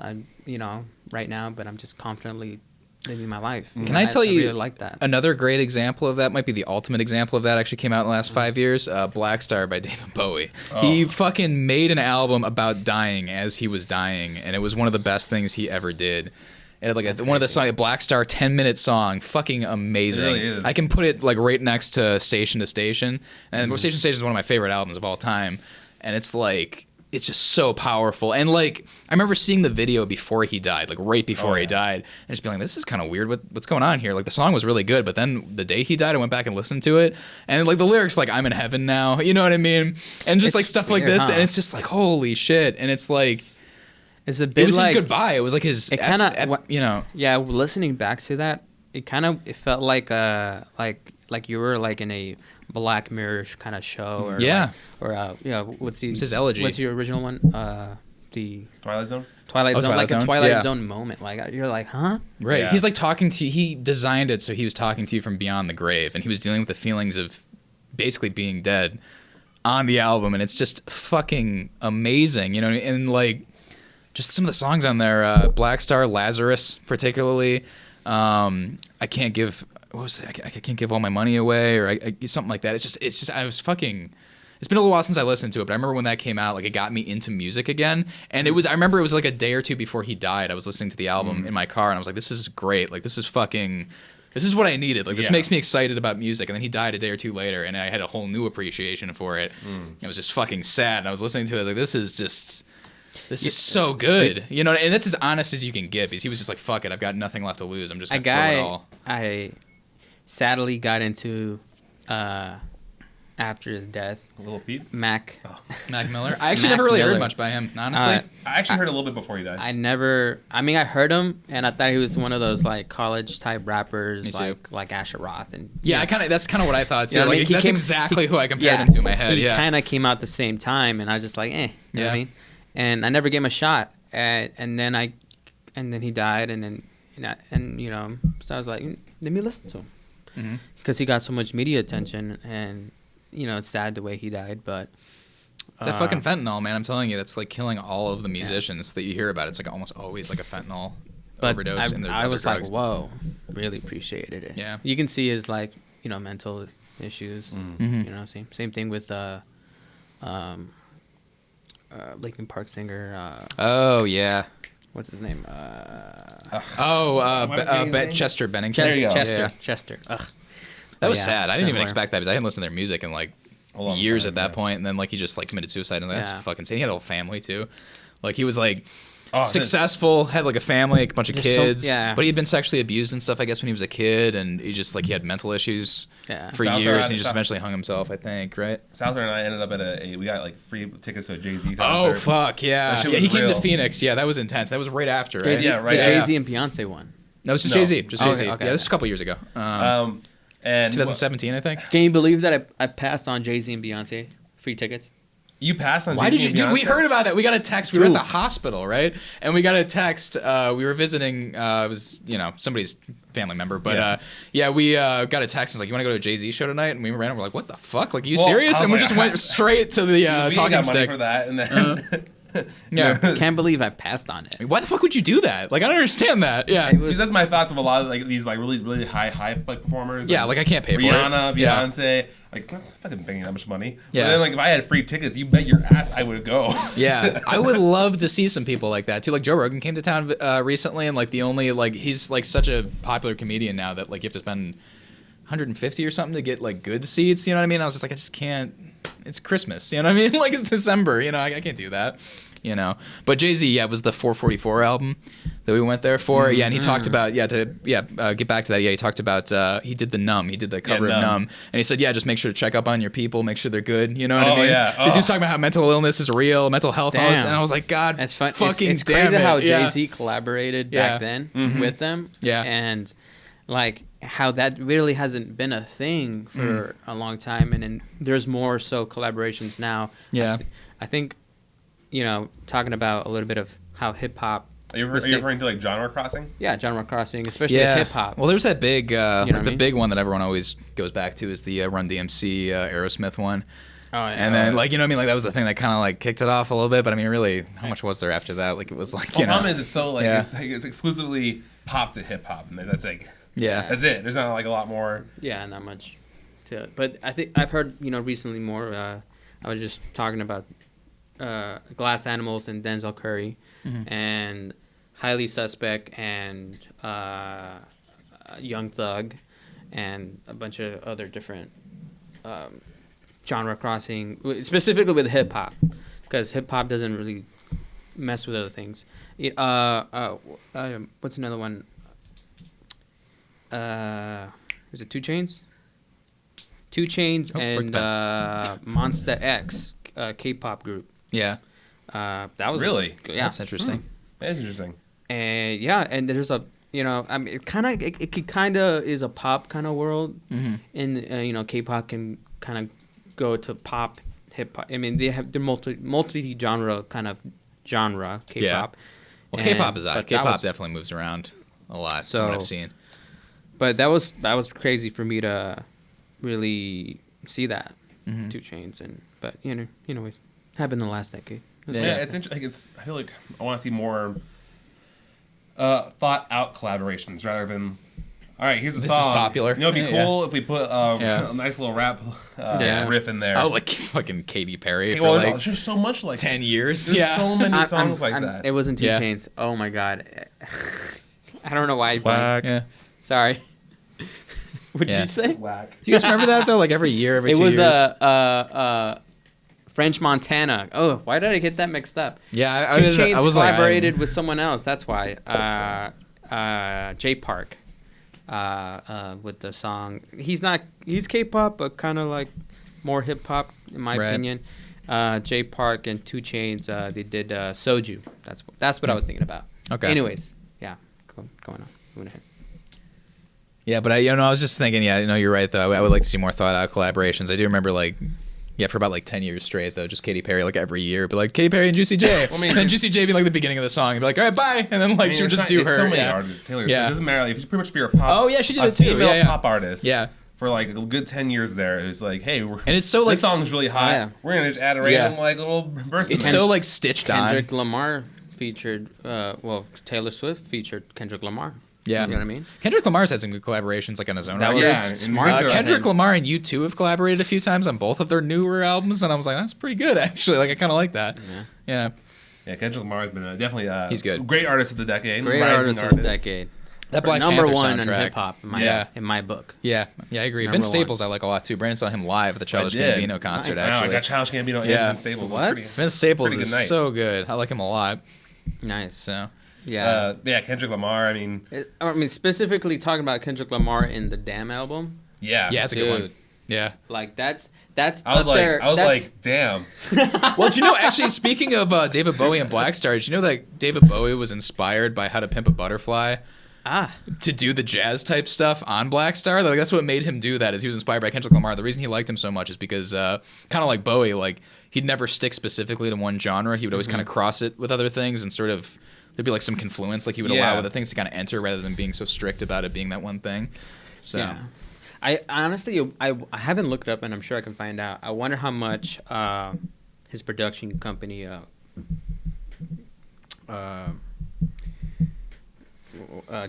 C: Right now, but I'm just confidently living my life.
A: Can I tell you
C: really like that.
A: Another great example of that might be the ultimate example of that actually came out in the last 5 years. Black Star by David Bowie. He fucking made an album about dying as he was dying, and it was one of the best things he ever did. And like one of the songs, Black Star, 10-minute song, fucking amazing.
B: It really is.
A: I can put it like right next to Station, and Station to Station is one of my favorite albums of all time. And it's like it's just so powerful. And like I remember seeing the video before he died, like right before he died, and just being like, this is kind of weird. What's going on here? Like the song was really good, but then the day he died, I went back and listened to it, and like the lyrics, like I'm in heaven now, you know what I mean? And just
C: It's
A: like stuff like
C: weird,
A: this,
C: huh?
A: and it's just like holy shit. And it's like
C: It's a bit
A: it was
C: like
A: his goodbye. It was like his,
C: It kinda-
A: you know.
C: Yeah, listening back to that, it felt like you were like in a Black Mirror kind of show, or
A: Yeah.
C: what's
A: It's his elegy.
C: What's your original one? The
B: Twilight Zone.
C: Twilight
A: Oh,
C: Zone,
A: Twilight
C: like
A: Zone?
C: a Twilight
A: Yeah.
C: Zone moment. Like you're like, huh?
A: Right.
B: Yeah.
A: He's like talking to you. He designed it so he was talking to you from beyond the grave, and he was dealing with the feelings of basically being dead on the album, and it's just fucking amazing, you know. And like just some of the songs on there, Black Star, Lazarus, particularly. I can't give. What was it? I can't give all my money away, or something like that. It's just. I was fucking. It's been a little while since I listened to it, but I remember when that came out, like it got me into music again. And it was, I remember it was like a day or two before he died. I was listening to the album in my car, and I was like, this is great. Like this is what I needed. Like this
B: Yeah.
A: makes me excited about music. And then he died a day or two later, and I had a whole new appreciation for it. It was just fucking sad. And I was listening to it, I was like, this is so good. You know, and that's as honest as you can get, because he was just like, fuck it, I've got nothing left to lose. I'm just going to throw it all.
C: I sadly got into after his death.
B: Little Pete?
C: Mac.
B: Oh.
A: Mac Miller. I actually
C: Mac
A: never really
C: Miller.
A: heard much by him, honestly.
B: I actually heard a little bit before he died.
C: I heard him, and I thought he was one of those like college type rappers,
A: Me too.
C: like Asher Roth, and
A: yeah, that's kind of what I thought too.
C: You know what I
A: Like
C: mean?
A: that's exactly who I compared him to in my head.
C: He
A: Yeah.
C: kind of came out the same time, and I was just like, you know what I mean? And I never gave him a shot, and then he died, and then you know, so I was like, let me listen to him because he got so much media attention, and you know, it's sad the way he died, but
A: It's that fucking fentanyl, man. I'm telling you, that's like killing all of the musicians that you hear about. It's like almost always like a fentanyl overdose in their
C: I
A: other
C: was
A: drugs.
C: like, whoa, really appreciated it.
A: Yeah.
C: You can see his like, you know, mental issues.
A: Mm-hmm.
C: You know, same thing with Linkin Park singer.
A: Oh yeah.
C: What's his name?
A: Chester Bennington.
B: There you go.
C: Chester. Ugh.
A: That was
C: yeah,
A: sad. I didn't even
C: similar.
A: expect that because I hadn't listened to their music in like
B: A long
A: years
B: time,
A: at that
B: yeah.
A: point, and then like he just like committed suicide, and that's
C: Yeah.
A: fucking insane. He had a whole family too. Like he was like
B: Oh,
A: successful, had like a family, a bunch of
C: There's
A: kids,
C: yeah.
A: but he'd been sexually abused and stuff, I guess, when he was a kid, and he just like he had mental issues
C: Yeah.
A: for
B: Sounds
A: years,
B: right.
A: and he just eventually hung himself, I think, right?
B: Salzer and I ended up at we got like free tickets to a Jay-Z
A: Oh
B: concert.
A: fuck yeah!
B: That shit
A: Yeah,
B: was
A: he came to
B: real.
A: Phoenix. Yeah, that was intense. That was right after, right?
C: Jay-Z,
B: Yeah, right,
C: The
B: yeah.
C: Jay-Z and Beyonce one.
A: No, it was just
B: No.
A: Jay-Z. Just
C: Oh,
A: Jay-Z.
C: okay,
A: Yeah, this was
C: okay.
A: a couple years ago.
B: And
A: 2017, I think.
C: Can you believe that I passed on Jay-Z and Beyonce free tickets?
B: you passed on.
A: Why
B: Jay-Z
A: did you
B: and
A: do? We
B: Beyonce?
A: heard about that. We got a text. We were at
C: Dude.
A: the hospital, right? And we got a text. We were visiting. It was somebody's family member, but we got a text. It's like, you want to go to a Jay-Z show tonight? And we ran. We're like, what the fuck? Like, are you
B: Well,
A: serious?
B: I was
A: And we
B: like,
A: just went straight to the
B: We
A: talking
B: got money
A: stick.
B: for that, and then
A: Yeah.
C: Can't believe I passed on it.
A: Why the fuck would you do that? Like, I don't understand that. Yeah.
C: It was-
B: because that's my thoughts of a lot of like these like really high hype like performers.
A: Yeah, like I can't pay for it.
B: Rihanna,
A: Yeah.
B: Beyonce, like I'm not fucking paying that much money.
A: Yeah.
B: But then like if I had free tickets, you bet your ass I would go.
A: Yeah, I would love to see some people like that too. Like Joe Rogan came to town recently, and like the only like he's like such a popular comedian now that like you have to spend 150 or something to get like good seats. You know what I mean? I was just like, I just can't. It's Christmas. You know what I mean? Like it's December. You know, I can't do that. You know, but Jay-Z, it was the 444 album that we went there for. Yeah, and he talked about get back to that. Yeah, he talked about he did the Numb. He did the cover of Numb, and he said, just make sure to check up on your people, make sure they're good. You know what I mean?
B: Yeah.
A: Because he was talking about how mental illness is real, mental health, and all this,
C: Damn.
A: and I was like, God,
C: That's fun.
A: fucking
C: It's
A: damn
C: crazy
A: it.
C: how
A: Yeah.
C: Jay-Z collaborated
A: Yeah.
C: back then with them.
A: Yeah.
C: And like how that really hasn't been a thing for a long time, and then there's more so collaborations now.
A: Yeah.
C: I think, talking about a little bit of how hip hop.
B: Are you referring to like genre crossing?
C: Yeah, genre crossing, especially
A: Yeah.
C: hip hop.
A: Well, there's that big,
C: what I
A: the
C: mean?
A: big one that everyone always goes back to is the Run DMC Aerosmith one.
C: Oh, yeah.
A: And then, like, you know what I mean? Like, that was the thing that kind of, like, kicked it off a little bit. But, I mean, really, how much was there after that? Like, it was, like,
B: The
A: you know.
B: problem is it's so like
A: Yeah.
B: it's exclusively pop to hip hop, and that's like
A: Yeah.
B: that's it. There's not like a lot more.
C: Yeah, not much to it. But I think I've heard, recently more. I was just talking about Glass Animals and Denzel Curry and Highly Suspect and Young Thug and a bunch of other different genre crossing, specifically with hip hop, because hip hop doesn't really mess with other things. What's another one? Is it 2 Chainz? 2 Chainz and Monsta X, K-pop group.
A: Yeah.
C: That was
B: Really?
C: yeah.
A: That's interesting.
B: That's interesting.
C: And yeah, and there's a I mean, it kind of is a pop kind of world, and K-pop can kind of go to pop, hip hop. I mean, they're multi genre kind of genre K-pop.
A: Yeah. Well, K-pop is
C: but
A: out. K-pop definitely moves around a lot from what I've seen.
C: But that was crazy for me to really see that 2 Chainz but anyways, happened in the last decade.
B: Yeah, it's interesting. I feel like I want to see more thought out collaborations rather than. All right, here's a
A: This
B: song.
A: is popular.
B: You know, it'd be
A: Yeah.
B: cool if we put a nice little rap riff in there.
A: Oh, like fucking Katy Perry for
B: well,
A: like
B: there's just so much like
A: 10 years.
B: There's
A: Yeah.
B: so many
C: I'm-
B: songs
C: I'm-
B: like that.
C: It wasn't 2
A: Yeah.
C: Chainz. Oh my god, I don't know why.
B: Whack.
A: Yeah.
C: Sorry. What did
A: Yeah.
C: you say?
B: Whack.
A: Do you guys remember that, though? Like, every year, every
C: It
A: 2
C: was
A: years?
C: French Montana. Oh, why did I get that mixed up?
A: Yeah,
C: 2 Chainz
A: I was like,
C: collaborated with someone else. That's why. J Park. With the song, he's K-pop, but kind of like more hip hop in my opinion. Jay Park and 2 Chainz, they did Soju. That's what I was thinking about.
A: Okay.
C: Anyways, yeah, going on. Moving ahead.
A: Yeah, but I was just thinking. Yeah, you're right though. I would like to see more thought out collaborations. I do remember for about 10 years straight though, just Katy Perry every year, but Katy Perry and Juicy J. And then Juicy J be the beginning of the song and be all right, bye, and then she would just do her.
B: So many artists. Taylor Swift. It doesn't matter. If you're a pop.
A: Oh yeah, she did it too.
B: Female pop artist.
A: Yeah.
B: For a good 10 years there, it was hey, and
A: it's so
B: this song's really hot. Yeah. We're gonna just add a random little burst.
A: It's so stitched on.
C: Kendrick Lamar featured. Taylor Swift featured Kendrick Lamar.
A: Yeah,
C: you know what I mean.
A: Kendrick Lamar's had some good collaborations on his own.
C: That was smart.
A: Kendrick Lamar and U2 have collaborated a few times on both of their newer albums, and I was that's pretty good actually. I kind of like that. Yeah. Yeah,
B: Kendrick Lamar has been definitely
A: he's good.
B: Great artist of the decade.
C: Great artist of the decade.
A: That Black
C: number
A: Panther
C: one
A: soundtrack.
C: in hip hop in my book.
A: Yeah, I agree. Vince Staples I like a lot too. Brandon saw him live at the Childish Gambino concert.
B: Nice.
A: Actually,
B: I got Childish Gambino and Vince Staples.
C: What?
A: Vince Staples is so good. I like him a lot.
C: Nice.
A: So
C: yeah,
B: Kendrick Lamar. I mean,
C: specifically talking about Kendrick Lamar in the Damn album.
B: Yeah,
A: it's a good one. Yeah,
C: that's.
B: I was like, damn.
A: Well, actually, speaking of David Bowie and Black Star, did you know that David Bowie was inspired by How to Pimp a Butterfly? To do the jazz type stuff on Black Star. That's what made him do that. Is he was inspired by Kendrick Lamar. The reason he liked him so much is because kind of like Bowie, he'd never stick specifically to one genre. He would always kind of cross it with other things and sort of there'd be some confluence. He would allow other things to kind of enter rather than being so strict about it being that one thing. So. Yeah.
C: I honestly I haven't looked it up and I'm sure I can find out. I wonder how much his production company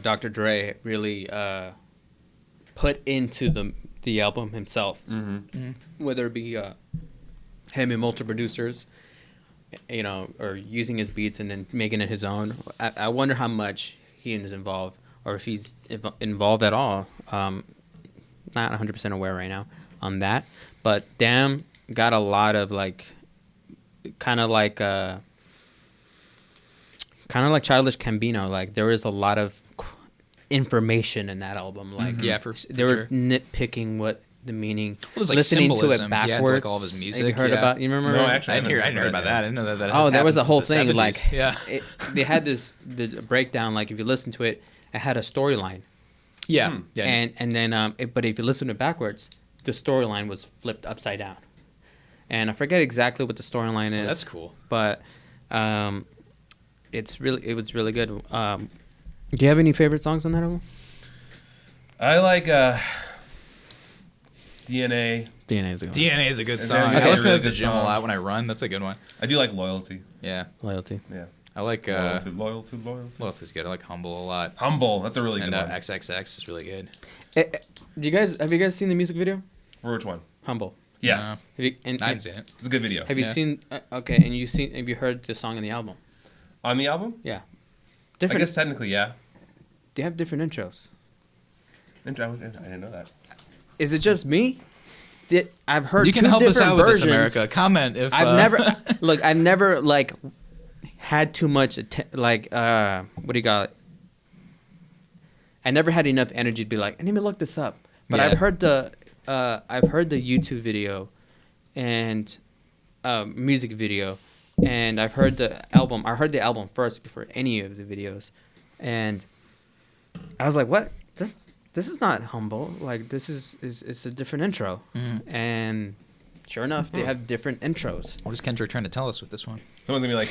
C: Dr. Dre really put into the album himself, whether it be him and multiple producers, or using his beats and then making it his own. I wonder how much he is involved, or if he's involved at all. Not 100% aware right now on that, but Damn got a lot of kind of like Childish Gambino. There is a lot of information in that album. They were nitpicking what the meaning.
A: Well,
C: listening to it
A: backwards.
C: He had
A: all of his music.
C: Have you heard about? You remember?
B: No, actually,
A: I didn't hear about that. I didn't know that.
C: There was a whole thing.
A: The
C: They had the breakdown. If you listen to it, it had a storyline.
A: Yeah.
C: And then but if you listen to it backwards, the storyline was flipped upside down. And I forget exactly what the storyline is.
A: That's cool.
C: But it was really good. Do you have any favorite songs on that album?
B: I like DNA.
C: DNA is a good one.
A: DNA is a good song. I listen to it at the gym a lot when I run. That's a good one.
B: I do like Loyalty.
A: Yeah.
C: Loyalty.
B: Yeah.
A: I like
B: Loyalty.
A: Loyalty's good. I like Humble a lot.
B: Humble, that's a really good one.
A: And XXX is really good.
C: Have you guys seen the music video?
B: For which one?
C: Humble.
B: Yes.
A: I haven't seen it.
B: It's a good video.
C: Have you seen? Okay, and have you heard the song on the album?
B: On the album?
C: Yeah.
B: I guess technically, yeah.
C: They have different intros.
B: I didn't know that.
C: Is it just me? I've heard.
A: You can help us out with this, America. Comment if
C: I've never had too much what do you call it? I never had enough energy to be like, I need to look this up. But I've heard the YouTube video and music video, and I've heard the album. I heard the album first before any of the videos, and I was like, what? This is not Humble. This is it's a different intro. And sure enough, they have different intros.
A: What is Kendrick trying to tell us with this one?
B: Someone's gonna be like,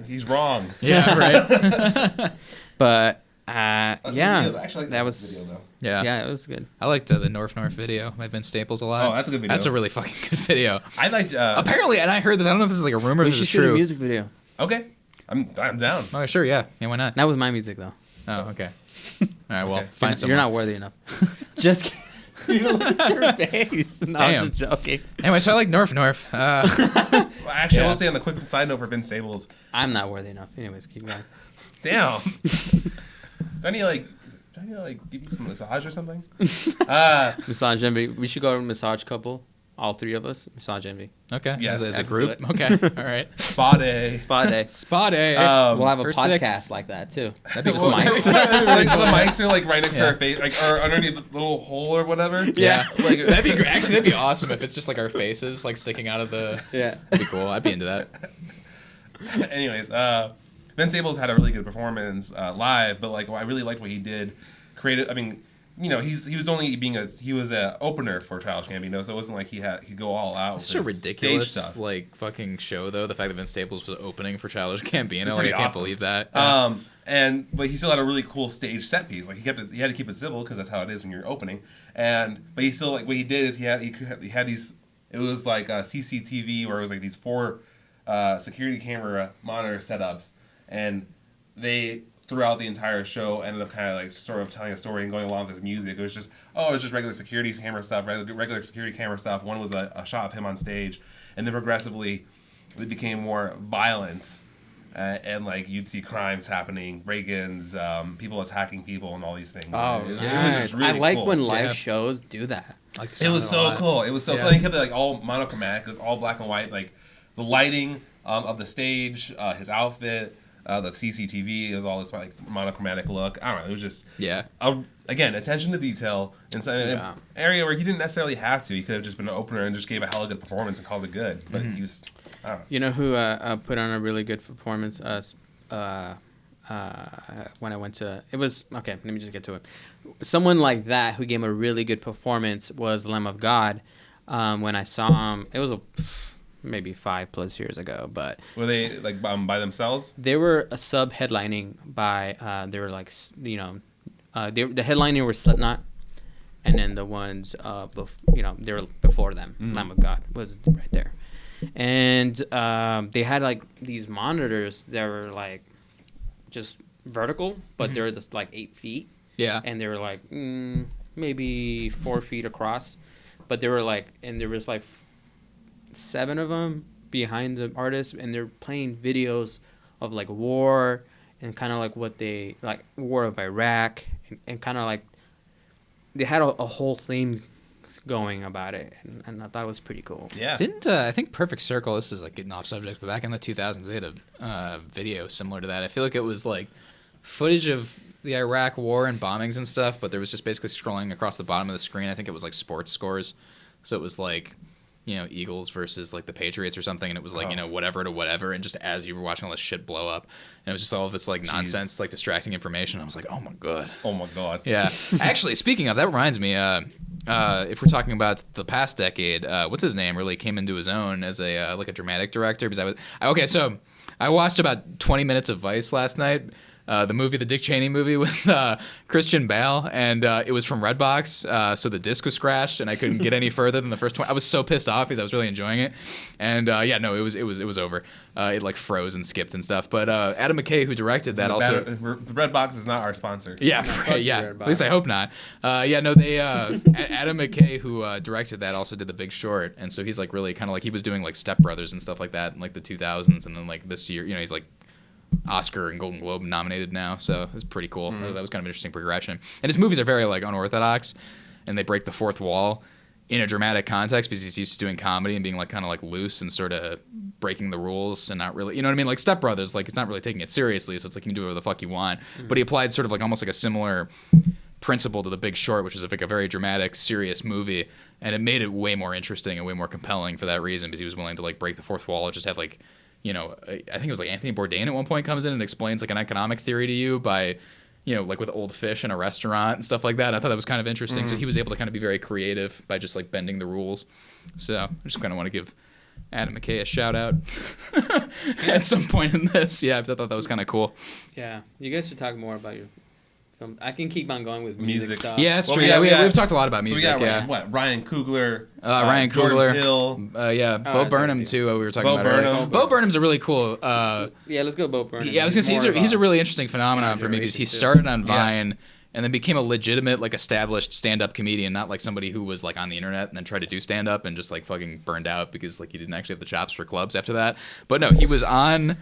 B: he's wrong.
A: Yeah, right.
C: But
B: actually,
C: that was
B: video though.
C: Yeah, it was good.
A: I liked the North video by Vince Staples a lot.
B: Oh, that's a good video.
A: That's a really fucking good video.
B: I liked.
A: Apparently, and I heard this. I don't know if this is a rumor. Or if this is true.
C: A music video.
B: Okay, I'm down.
A: Oh, sure, yeah. Why not?
C: That was my music though.
A: Oh, okay. All right, well, find someone.
C: You're not worthy enough. Just kidding. You look at your face. No,
A: Damn.
C: I'm just joking.
A: Anyway, so I like North.
B: Well, actually, I will say on the quick side note for Vince Staples.
C: I'm not worthy enough. Anyways, keep going.
B: Damn. Do I need to give you some massage or something?
C: Massage envy. We should go to massage couple All three of us. Massage Envy.
A: Okay.
B: Yes.
A: As a
C: Let's
A: group.
C: do it.
A: Okay. All right.
B: Spa day.
C: Spa day.
A: Spa day.
C: We'll have a
A: for
C: podcast
A: six.
C: like that too.
A: That'd be just
B: Well,
A: mics.
B: like, the mics are like right next to
A: Yeah.
B: our face, like or underneath the little hole or whatever.
A: Yeah.
B: Like,
A: That'd be great. Actually, that'd be awesome if it's just like our faces like sticking out of the.
C: Yeah.
A: That'd be cool. I'd be into that.
B: Anyways, Vince Staples had a really good performance live, but like I really liked what he did. Creative. I mean, he was only he was a opener for Childish Gambino, so it wasn't like he'd go all out.
A: Such a
B: with his
A: ridiculous
B: stage stuff.
A: like fucking show though. The fact that Vince Staples was opening for Childish Gambino, like, I
B: pretty
A: can't
B: awesome.
A: believe that.
B: But he still had a really cool stage set piece. Like he had to keep it civil because that's how it is when you're opening. But he still like what he did is he had these. It was like a CCTV where it was like these 4 security camera monitor setups, and they throughout the entire show ended up kind of like sort of telling a story and going along with this music. It was just regular security camera stuff, regular security camera stuff. One was a shot of him on stage, and then progressively it became more violence. And like you'd see crimes happening, break-ins, people attacking people, and all these things.
C: Oh,
B: it was
C: nice.
B: just really
C: I like
B: cool.
C: when live
A: Yeah.
C: shows do that.
A: Like the
B: It
A: sound
B: was
A: of
B: so
A: lot.
B: cool. It was so
A: Yeah.
B: cool. And he kept it like all monochromatic. It was all black and white. Like the lighting of the stage, his outfit, the CCTV. It was all this like monochromatic look. I don't know. It was just again attention to detail in an area where he didn't necessarily have to. He could have just been an opener and just gave a hella good performance and called it good. But he was. I don't know.
C: You know who put on a really good performance? When I went to, it was okay. Let me just get to it. Someone like that who gave a really good performance was Lamb of God. When I saw him, it was maybe 5+ years ago, but
B: Were they like by themselves?
C: they were a sub headlining by. They were like the headliner was Slipknot, and then the ones they were before them. Lamb of God was right there, and they had like these monitors that were like just vertical, but they're just like 8 feet.
A: Yeah.
C: And they were like maybe 4 feet across, but they were like, and there was like 7 of them behind the artist, and they're playing videos of like war and kind of like what they like war of Iraq and kind of like they had a whole theme going about it, and I thought it was pretty cool.
B: Yeah.
A: Didn't I think Perfect Circle? This is like getting off subject, but back in the 2000s, they had a video similar to that. I feel like it was like footage of the Iraq War and bombings and stuff, but there was just basically scrolling across the bottom of the screen. I think it was like sports scores, so it was like Eagles versus like the Patriots or something, and it was like whatever to whatever, and just as you were watching all this shit blow up, and it was just all of this like nonsense, like distracting information. I was like, oh my god.
B: Oh my god.
A: Yeah. Actually, speaking of that, reminds me. If we're talking about the past decade, what's his name really came into his own as a like a dramatic director? Because so I watched about 20 minutes of Vice last night. The movie, the Dick Cheney movie with Christian Bale, and it was from Redbox, so the disc was scratched, and I couldn't get any further than the first 20. I was so pissed off because I was really enjoying it, and it was over. It like froze and skipped and stuff. But Adam McKay, who directed that, also
B: Redbox is not our sponsor.
A: yeah, right, yeah. At least I hope not. They Adam McKay, who directed that, also did The Big Short, and so he's like really kind of like he was doing like Step Brothers and stuff like that in like the 2000s, and then like this year, he's like Oscar and Golden Globe nominated now, so it's pretty cool. That was kind of an interesting progression. And his movies are very like unorthodox, and they break the fourth wall in a dramatic context because he's used to doing comedy and being like kind of like loose and sort of breaking the rules and not really, you know what I mean? Like Step Brothers, like it's not really taking it seriously, so it's like you can do whatever the fuck you want. But he applied sort of like almost like a similar principle to The Big Short, which is like a very dramatic, serious movie, and it made it way more interesting and way more compelling for that reason because he was willing to like break the fourth wall and just have like, I think it was like Anthony Bourdain at one point comes in and explains like an economic theory to you by, like with old fish in a restaurant and stuff like that. I thought that was kind of interesting. So he was able to kind of be very creative by just like bending the rules. So I just kind of want to give Adam McKay a shout out at some point in this. Yeah, I thought that was kind of cool.
C: Yeah, you guys should talk more about your film. I can keep on going with music stuff.
A: Yeah, that's
B: Well,
A: true. We've talked a lot about music.
B: So we got Ryan Coogler,
A: Ryan
B: Jordan
A: Coogler,
B: Hill,
A: Bo Burnham too. We were talking
B: Bo
A: about
B: Burnham.
A: earlier. Bo Burnham's a really cool.
C: Yeah, let's go Bo Burnham.
A: Yeah, I was gonna say he's a really interesting phenomenon for me because he started on Vine and then became a legitimate like established stand-up comedian, not like somebody who was like on the internet and then tried to do stand-up and just like fucking burned out because like he didn't actually have the chops for clubs after that. But no, he was on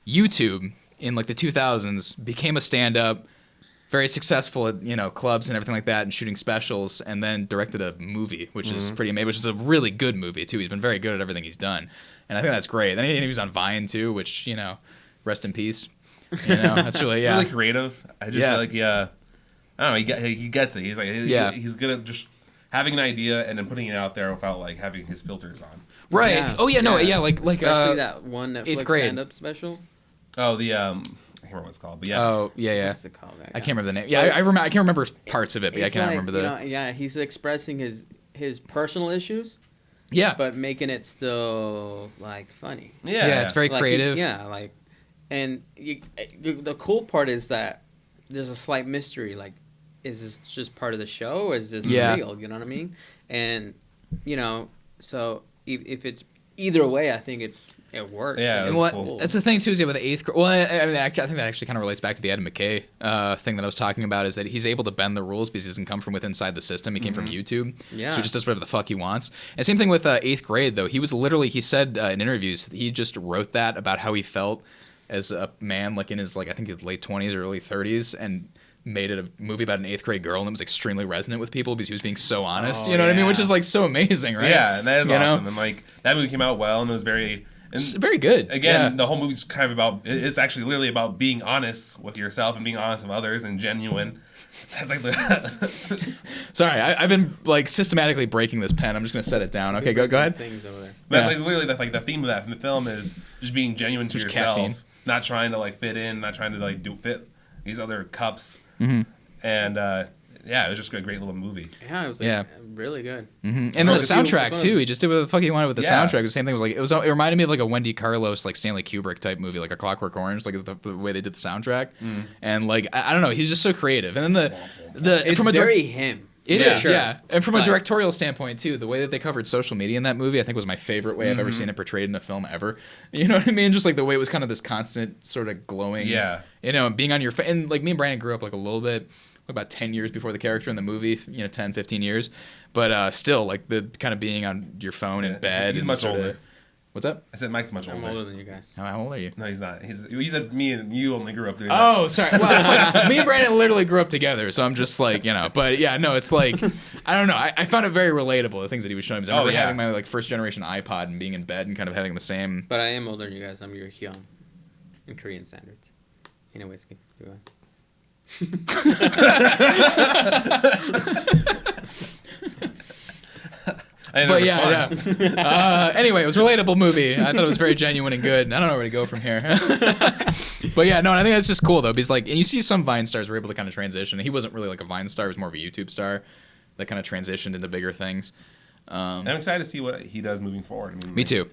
A: YouTube in like the 2000s, became a stand-up. very successful at, you know, clubs and everything like that and shooting specials, and then directed a movie, which is pretty amazing, which is a really good movie too. He's been very good at everything he's done. And I think that's great. Then he was on Vine too, which, you know, rest in peace. You know, that's really,
B: really creative. I just feel like, I don't know, he gets it. He's like, he's good at just having an idea and then putting it out there without like having his filters on.
A: Right.
C: Yeah.
A: Oh yeah, no, yeah, like
C: especially that one Netflix
A: 8th grade
C: stand-up special.
B: Oh, the I can't remember what it's called, but yeah.
A: Oh yeah.
C: What's it called?
A: I can't remember the name. Yeah, I remember. I can't remember parts of it, but I can't remember the.
C: You know, yeah, he's expressing his personal issues.
A: Yeah.
C: But making it still like funny.
A: Yeah, it's very
C: like
A: creative.
C: And the cool part is that there's a slight mystery. Like, is this just part of the show, or is this real? You know what I mean? And you know, so if it's either way, I think it works.
B: Yeah,
A: and
B: cool.
A: That's the thing too. Is with the 8th grade. Well, I mean, I think that actually kind of relates back to the Adam McKay thing that I was talking about. Is that he's able to bend the rules because he doesn't come from within inside the system. He came from YouTube, so he just does whatever the fuck he wants. And same thing with 8th grade though. He said in interviews he just wrote that about how he felt as a man, like in his I think his late 20s or early 30s, and made it a movie about an 8th grade girl, and it was extremely resonant with people because he was being so honest. You know what I mean? Which is like so amazing, right?
B: Yeah, and that is awesome.
A: Know?
B: And like that movie came out well, and it was very.
A: It's very good.
B: Again, the whole movie's kind of about. It's actually literally about being honest with yourself and being honest with others and genuine. That's like the.
A: Sorry, I've been like systematically breaking this pen. I'm just gonna set it down. Okay, go ahead.
C: Things over there.
B: That's like literally the theme of that from the film is just being genuine to yourself,
A: caffeine.
B: Not trying to like fit in, not trying to like fit these other cups.
A: Mm-hmm.
B: And it was just a great little movie.
C: Yeah, it was like really good.
A: Mm-hmm. And the soundtrack too. He just did what the fuck he wanted with the soundtrack. The same thing was like it reminded me of like a Wendy Carlos, like Stanley Kubrick type movie, like A Clockwork Orange, like the way they did the soundtrack. And like I don't know, he's just so creative. And then
C: it's
A: from
C: very him.
A: It is, yeah. And from a directorial standpoint, too, the way that they covered social media in that movie, I think was my favorite way I've ever seen it portrayed in a film ever. You know what I mean? Just like the way it was kind of this constant sort of glowing, you know, being on your face. And like me and Brandon grew up like a little bit, about 10 years before the character in the movie, 10, 15 years. But still, like the kind of being on your phone in bed.
B: He's
A: and
B: much older.
A: What's up?
B: I said Mike's much older.
C: I'm older than you guys.
A: Oh, how old are you?
B: No, he's not. He said me and you only grew up doing that.
A: Oh, sorry. Well, me and Brandon literally grew up together, so I'm just like, but yeah, no, it's like, I don't know. I found it very relatable, the things that he was showing me. I remember having my like first generation iPod and being in bed and kind of having the same.
C: But I am older than you guys. I'm your hyun in Korean standards. Anyways, go on.
A: But anyway, it was a relatable movie. I thought it was very genuine and good. I don't know where to go from here. But yeah, no, I think that's just cool though, because like, and you see some Vine stars were able to kind of transition. He wasn't really like a Vine star; he was more of a YouTube star that kind of transitioned into bigger things.
B: I'm excited to see what he does moving forward. I mean,
A: me too.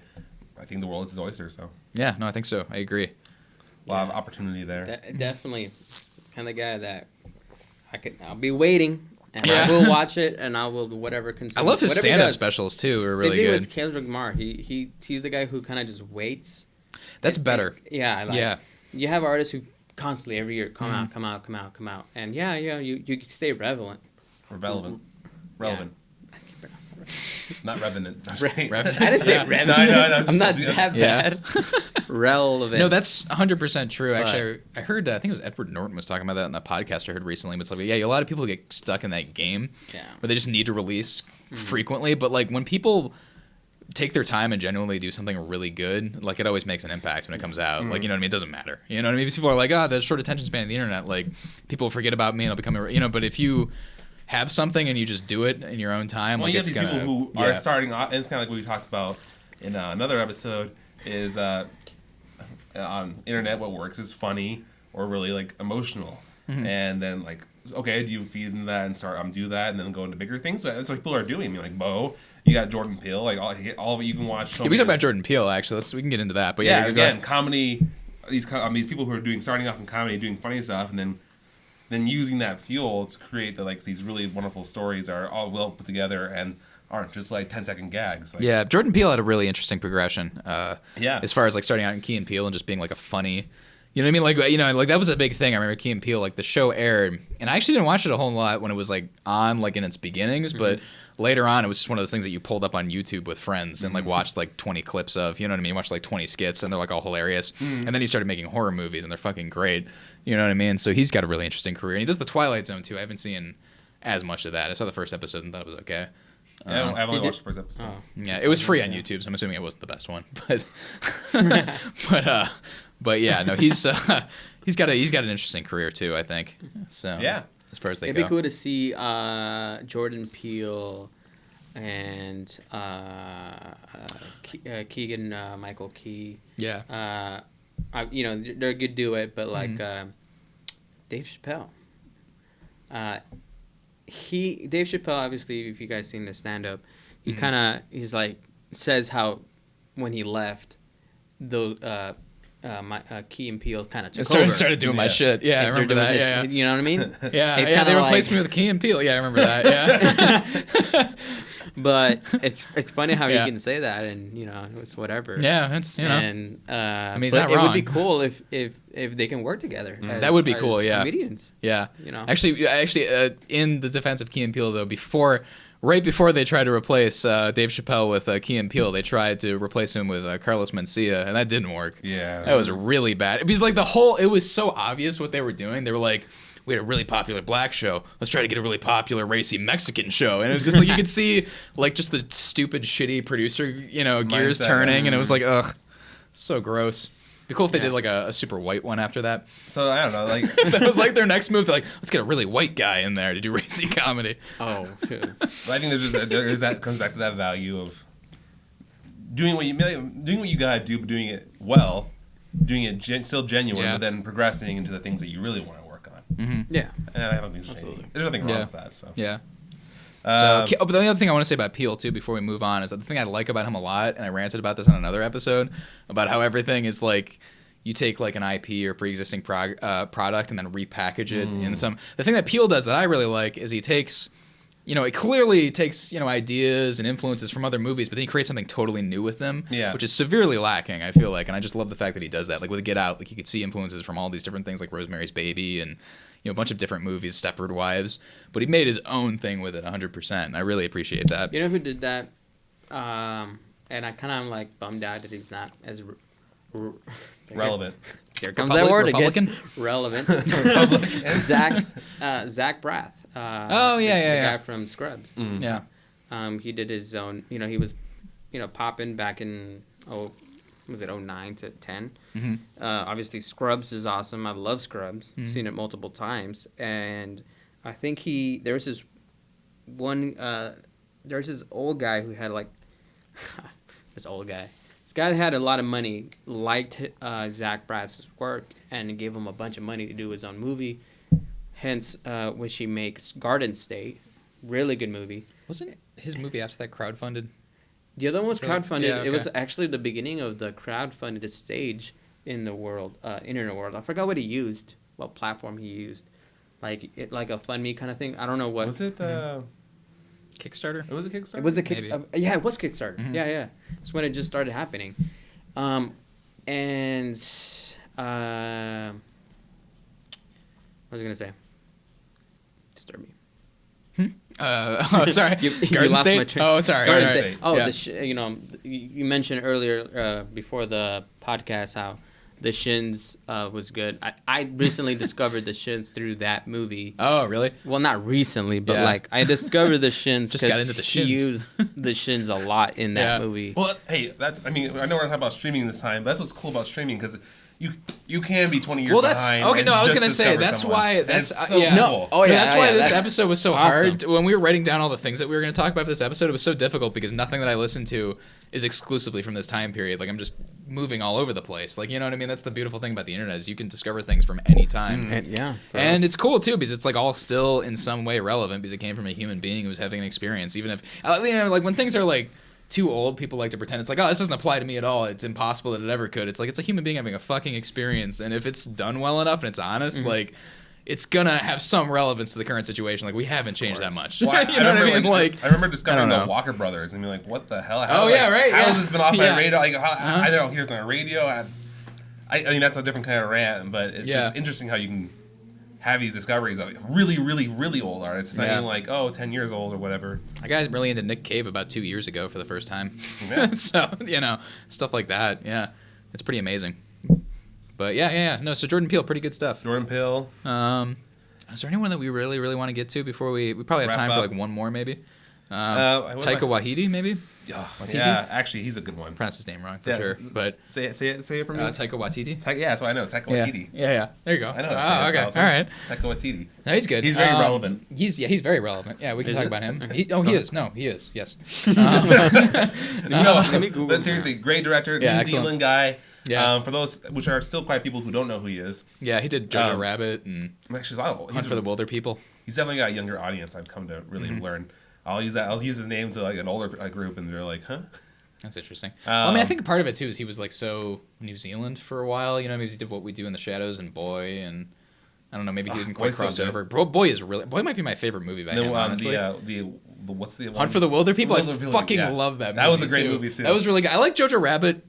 B: I think the world is his oyster. So
A: yeah, no, I think so. I agree.
B: A lot of opportunity there.
C: Definitely, kind of guy that I'll be waiting. And I will watch it, and I will whatever consume.
A: I love his stand-up specials too. Are really good.
C: With Kendrick Lamar, he's the guy who kind of just waits.
A: That's better.
C: You have artists who constantly every year come out, and you stay relevant.
B: Relevant. Not revenant.
C: Revenant. I didn't say revenant. No, I'm not that bad. Relevant.
A: No, that's 100% true. Actually, I heard, I think it was Edward Norton was talking about that in a podcast I heard recently. But it's like, a lot of people get stuck in that game where they just need to release frequently. But like when people take their time and genuinely do something really good, like it always makes an impact when it comes out. Like, you know what I mean? It doesn't matter. You know what I mean? Because people are like, the short attention span of the internet. Like people forget about me and I'll become but if you have something and you just do it in your own time,
B: well,
A: like
B: you
A: it's
B: have these
A: gonna,
B: people who are starting off, and it's kind of like what we talked about in another episode, is on internet what works is funny or really like emotional. And then like, okay, do you feed into that and start do that and then go into bigger things? But that's what people are doing. I mean, like Bo, you got Jordan Peele, like all of it you can watch.
A: We talk about Jordan Peele actually. We can get into that. But
B: again, comedy. These people who are starting off in comedy, doing funny stuff, and then using that fuel to create these really wonderful stories that are all well put together and aren't just like 10-second gags. Like,
A: Jordan Peele had a really interesting progression. As far as like starting out in Key and Peele and just being like a funny, you know what I mean? Like, like that was a big thing. I remember Key and Peele, like the show aired, and I actually didn't watch it a whole lot when it was like on, like in its beginnings, but later on it was just one of those things that you pulled up on YouTube with friends and like watched like 20 clips of, you know what I mean? Watched like 20 skits and they're like all hilarious. And then he started making horror movies and they're fucking great. You know what I mean? So he's got a really interesting career. And he does the Twilight Zone, too. I haven't seen as much of that. I saw the first episode and thought it was okay.
B: Yeah, I've only watched the first episode.
A: Yeah, it was free on YouTube, so I'm assuming it wasn't the best one. But but yeah, no, he's got an interesting career, too, I think. So
B: yeah.
A: as far as they
C: It'd
A: go.
C: be cool to see Jordan Peele and Keegan Michael Key.
A: Yeah.
C: They're a good duet, but like Dave Chappelle. Dave Chappelle, obviously, if you guys seen the stand up, he's like says how when he left, those Key and Peele kind of took over.
A: Started doing my shit. Yeah, I remember that. Yeah.
C: You know what I mean?
A: Yeah, they replaced me with Key and Peele. Yeah, I remember that. Yeah.
C: But it's funny how you can say that, and it's whatever.
A: Yeah, it's
C: And
A: I mean, he's
C: but
A: not wrong.
C: It would be cool if they can work together.
A: That would be cool. Yeah,
C: comedians.
A: Yeah.
C: Actually,
A: in the defense of Key and Peele, though, right before they tried to replace Dave Chappelle with Key and Peele, they tried to replace him with Carlos Mencia, and that didn't work.
B: Yeah,
A: that was really bad. Because like it was so obvious what they were doing. They were like, we had a really popular black show. Let's try to get a really popular racy Mexican show. And it was just like you could see like just the stupid, shitty producer, gears turning, and it was like, ugh, so gross. It'd be cool if they did like a super white one after that.
B: So I don't know, like
A: if that was like their next move. They're like, let's get a really white guy in there to do racy comedy.
C: Oh,
B: but I think there's that comes back to that value of doing what you gotta do, but doing it well, doing it still genuine, but then progressing into the things that you really want to work on.
A: Mm-hmm.
C: Yeah,
B: and I haven't been there's nothing wrong with that. So
A: yeah. But the only other thing I want to say about Peele too, before we move on, is that the thing I like about him a lot, and I ranted about this on another episode, about how everything is like you take like an IP or pre-existing product and then repackage it in some. The thing that Peele does that I really like is he takes, it clearly takes ideas and influences from other movies, but then he creates something totally new with them, which is severely lacking, I feel like, and I just love the fact that he does that. Like with Get Out, like you could see influences from all these different things, like Rosemary's Baby and a bunch of different movies, Stepford Wives, but he made his own thing with it 100%, and I really appreciate that.
C: You know who did that? And I kind of like bummed out that he's not as
B: relevant.
C: Here comes that word
A: Republican?
C: again. Relevant. Zach Braff. The guy from Scrubs.
A: Yeah.
C: He did his own. He was, popping back in was it 09 to 10?
A: Mm-hmm.
C: Obviously, Scrubs is awesome. I love Scrubs. Mm-hmm. Seen it multiple times, and I think there's this old guy who had like this old guy. This guy had a lot of money, liked Zach Braff's work, and gave him a bunch of money to do his own movie. Hence, which he makes Garden State, really good movie.
A: Wasn't his movie after that crowdfunded?
C: The other one was crowdfunded.
A: Yeah, okay.
C: It was actually the beginning of the crowdfunded stage in the world, internet world. I forgot what he used, what platform he used, like a FundMe kind of thing. I don't know what.
B: Was it
A: Kickstarter?
B: It was a Kickstarter.
C: It was a Kickstarter. Yeah, it was Kickstarter.
A: Mm-hmm.
C: Yeah. It's when it just started happening, and what was I gonna say? Disturb me.
A: Sorry.
C: you
A: Garden
C: lost
A: State?
C: my train.
A: Oh, sorry.
C: Garden
A: sorry.
C: State. Oh,
A: yeah.
C: You mentioned earlier before the podcast how The Shins was good. I recently discovered The Shins through that movie.
A: Oh, really?
C: Well, not recently, but like I discovered The Shins
A: just got into The Shins.
C: He used The Shins a lot in that movie.
B: Well, hey, I know we're talking about streaming this time, but that's what's cool about streaming because you can be 20 years behind.
A: Okay, no, I was gonna say
B: that's
A: why
B: that's so
A: yeah.
B: cool.
C: Oh, yeah,
A: that's why this episode was so
C: awesome.
A: hard. When we were writing down all the things that we were gonna talk about for this episode, it was so difficult because nothing that I listened to is exclusively from this time period. Like I'm just moving all over the place. Like, you know what I mean? That's the beautiful thing about the internet is you can discover things from any time. And it's cool too because it's like all still in some way relevant because it came from a human being who's having an experience. Even if like when things are like too old, people like to pretend it's like, oh, this doesn't apply to me at all. It's impossible that it ever could. It's like it's a human being having a fucking experience, and if it's done well enough and it's honest, like it's gonna have some relevance to the current situation. Like we haven't changed that much.
B: Well,
A: you know what I mean? Like
B: I remember discovering the Walker Brothers and being like, what the hell?
A: How
B: has this been off my radar? Like I don't know. Here's my radio. I mean that's a different kind of rant, but it's just interesting how you can have these discoveries of really, really, really old artists. It's not even like, 10 years old or whatever.
A: I got really into Nick Cave about 2 years ago for the first time.
B: Yeah.
A: So, stuff like that. Yeah. It's pretty amazing. But yeah. No, so Jordan Peele, pretty good stuff.
B: Jordan Peele.
A: Is there anyone that we really, really want to get to before we probably have
B: Wrap
A: time
B: up.
A: for like one more maybe?
B: What
A: Taika
B: about-
A: Waititi maybe?
B: Oh, yeah, actually, he's a good one.
A: Pronounce his name wrong for
B: Yeah,
A: sure. But
B: say it for me.
A: Taika Waititi?
B: Yeah, that's what I know. Taika Waititi.
A: Yeah. There you go.
B: I know.
A: Oh, okay. All right.
B: Taika Waititi.
A: No, he's good.
B: He's very relevant.
A: He's very relevant. Yeah, we can
C: Is
A: talk
C: it?
A: about him.
C: Okay.
A: He is. No, he is. Yes.
B: No,
C: let me Google
B: but seriously, great director,
A: Yeah,
B: New
A: excellent.
B: Zealand guy.
A: Yeah.
B: For those which are still quite people who don't know who he is.
A: Yeah, he did Jojo Rabbit and
B: Actually,
A: Hunt for the Wilder People.
B: he's definitely got a younger audience. I've come to really
A: Mm-hmm.
B: learn. I'll use his name to like an older group, and they're like, huh?
A: That's interesting. Well, I mean, I
B: Um,
A: think part of it too is he was like so New Zealand for a while. You know, maybe he did What We Do in the Shadows and Boy, and I don't know, maybe he didn't quite
B: Boy's so
A: cross
B: good.
A: over. Boy might be my favorite movie by him, honestly.
B: the what's the one?
A: Hunt for the Wilder People.
B: Wilder
A: I
B: People,
A: fucking
B: yeah.
A: love that movie.
B: That was a great movie, too.
A: That was really good. I like Jojo Rabbit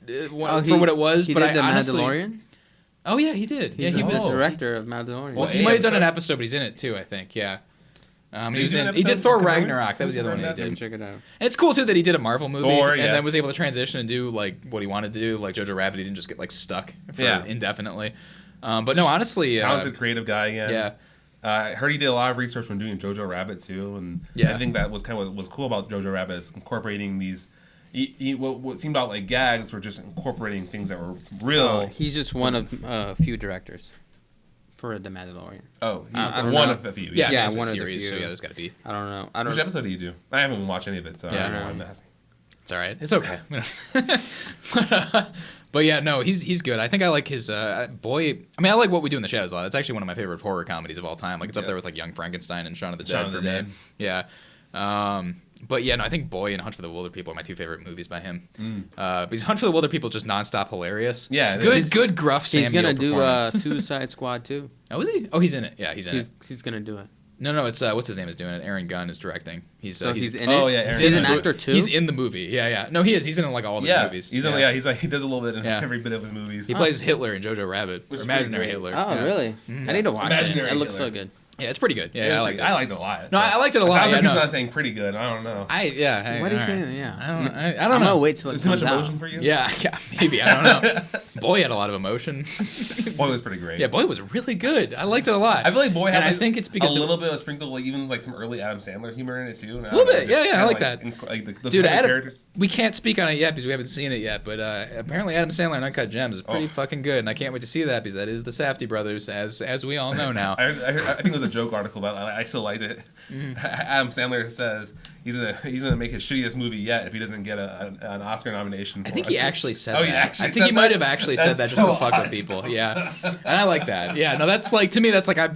A: for what it was,
C: He
A: but
C: did
A: I
C: the
A: honestly.
C: Mandalorian.
A: Oh yeah, he did. Yeah,
C: He's
A: he
C: the
A: was.
C: director of Mandalorian.
A: Well, he might have done an episode, but he's in it too. I think. Yeah. He was
B: did an
A: in. He did
B: episode
A: Thor
B: of Mandalorian?
A: Ragnarok. That was the other one he
B: That
A: did.
C: Check it out.
A: And it's cool too that he did a Marvel movie
B: Thor,
A: and then
B: yes.
A: was able to transition and do like what he wanted to do. Like Jojo Rabbit, he didn't just get like stuck for indefinitely. But no, honestly,
B: Talented, creative guy. Again.
A: yeah.
B: I heard he did a lot of research when doing Jojo Rabbit too, and
A: Yeah.
B: I think that was kind of what was cool about Jojo Rabbit is incorporating these. What seemed out like gags were just incorporating things that were real.
C: He's just one of a few directors for The Mandalorian.
B: I
C: don't
B: one
C: know.
B: of a few.
A: Yeah,
C: Yeah,
A: it's a
C: one of the
A: series, so
C: few.
A: yeah, there's got to be.
C: I don't know.
B: Which episode do you do? I haven't watched any of it, so I don't know what I'm asking.
A: It's all right. It's okay. But yeah, no, he's good. I think I like his Boy. I mean, I like What We Do in the Shadows a lot. It's actually one of my favorite horror comedies of all time. Like it's up there with like Young Frankenstein and Shaun of the Dead
B: Shaun of
A: for
B: the
A: me.
B: Dead.
A: Yeah. But yeah, no, I think Boy and Hunt for the Wilder People are my two favorite movies by him. Because Hunt for the Wilder People is just nonstop hilarious.
B: Yeah, it
A: good,
B: is.
A: good gruff Sam
C: He's gonna
A: Neill
C: do
A: performance.
C: Suicide Squad too.
A: Oh, is he? Oh, he's in it. Yeah, he's in it.
C: He's gonna do it.
A: No, it's what's his name is doing it. Aaron Gunn is directing. He's
C: He's in
B: oh,
C: it.
B: yeah, Aaron
C: He's
B: Gunn.
C: an actor too.
A: He's in the movie. Yeah. No, he is. He's in like all of his movies.
B: He's like he does a little bit in
A: Yeah.
B: every bit of his movies.
A: He plays Hitler in Jojo Rabbit,
B: Which
A: or
B: is pretty
A: imaginary
B: great.
A: Hitler.
C: Oh,
A: Yeah.
C: really? I need to watch
B: Imaginary
C: it. It looks
B: Hitler.
C: so good.
A: Yeah, it's pretty good. Yeah, I liked it.
B: I liked it a lot.
A: No, I liked it a lot.
B: Sounds like
A: Yeah,
B: he's
A: no.
B: not saying pretty good. I don't know.
C: What are you
A: all right.
C: saying? Yeah.
A: I don't
C: I'm
A: know.
C: gonna wait till it
B: Is too much
C: comes out.
B: emotion for you?
A: Yeah, maybe. I don't know. Boy had a lot of emotion.
B: Boy was pretty great.
A: Yeah, Boy was really good. I liked it a lot.
B: I feel like Boy had
A: And I
B: like,
A: think it's because
B: a little bit of sprinkle, like even like some early Adam Sandler humor in it too.
A: A little bit, yeah, I like that.
B: Like the
A: Dude,
B: kind of
A: Adam,
B: characters.
A: we can't speak on it yet because we haven't seen it yet. But apparently, Adam Sandler in Uncut Gems is pretty fucking good, and I can't wait to see that because that is the Safdie brothers, as we all know now.
B: I think it was a joke article, but I still liked it. Adam Sandler says he's gonna make his shittiest movie yet if he doesn't get an Oscar nomination.
A: I think he actually said
B: Oh,
A: that.
B: he actually
A: I think
B: said
A: he might
B: that?
A: have actually said that
B: That's
A: just to
B: so
A: fuck with
B: awesome.
A: people. Yeah, and I like that. Yeah, no, that's like to me. That's like I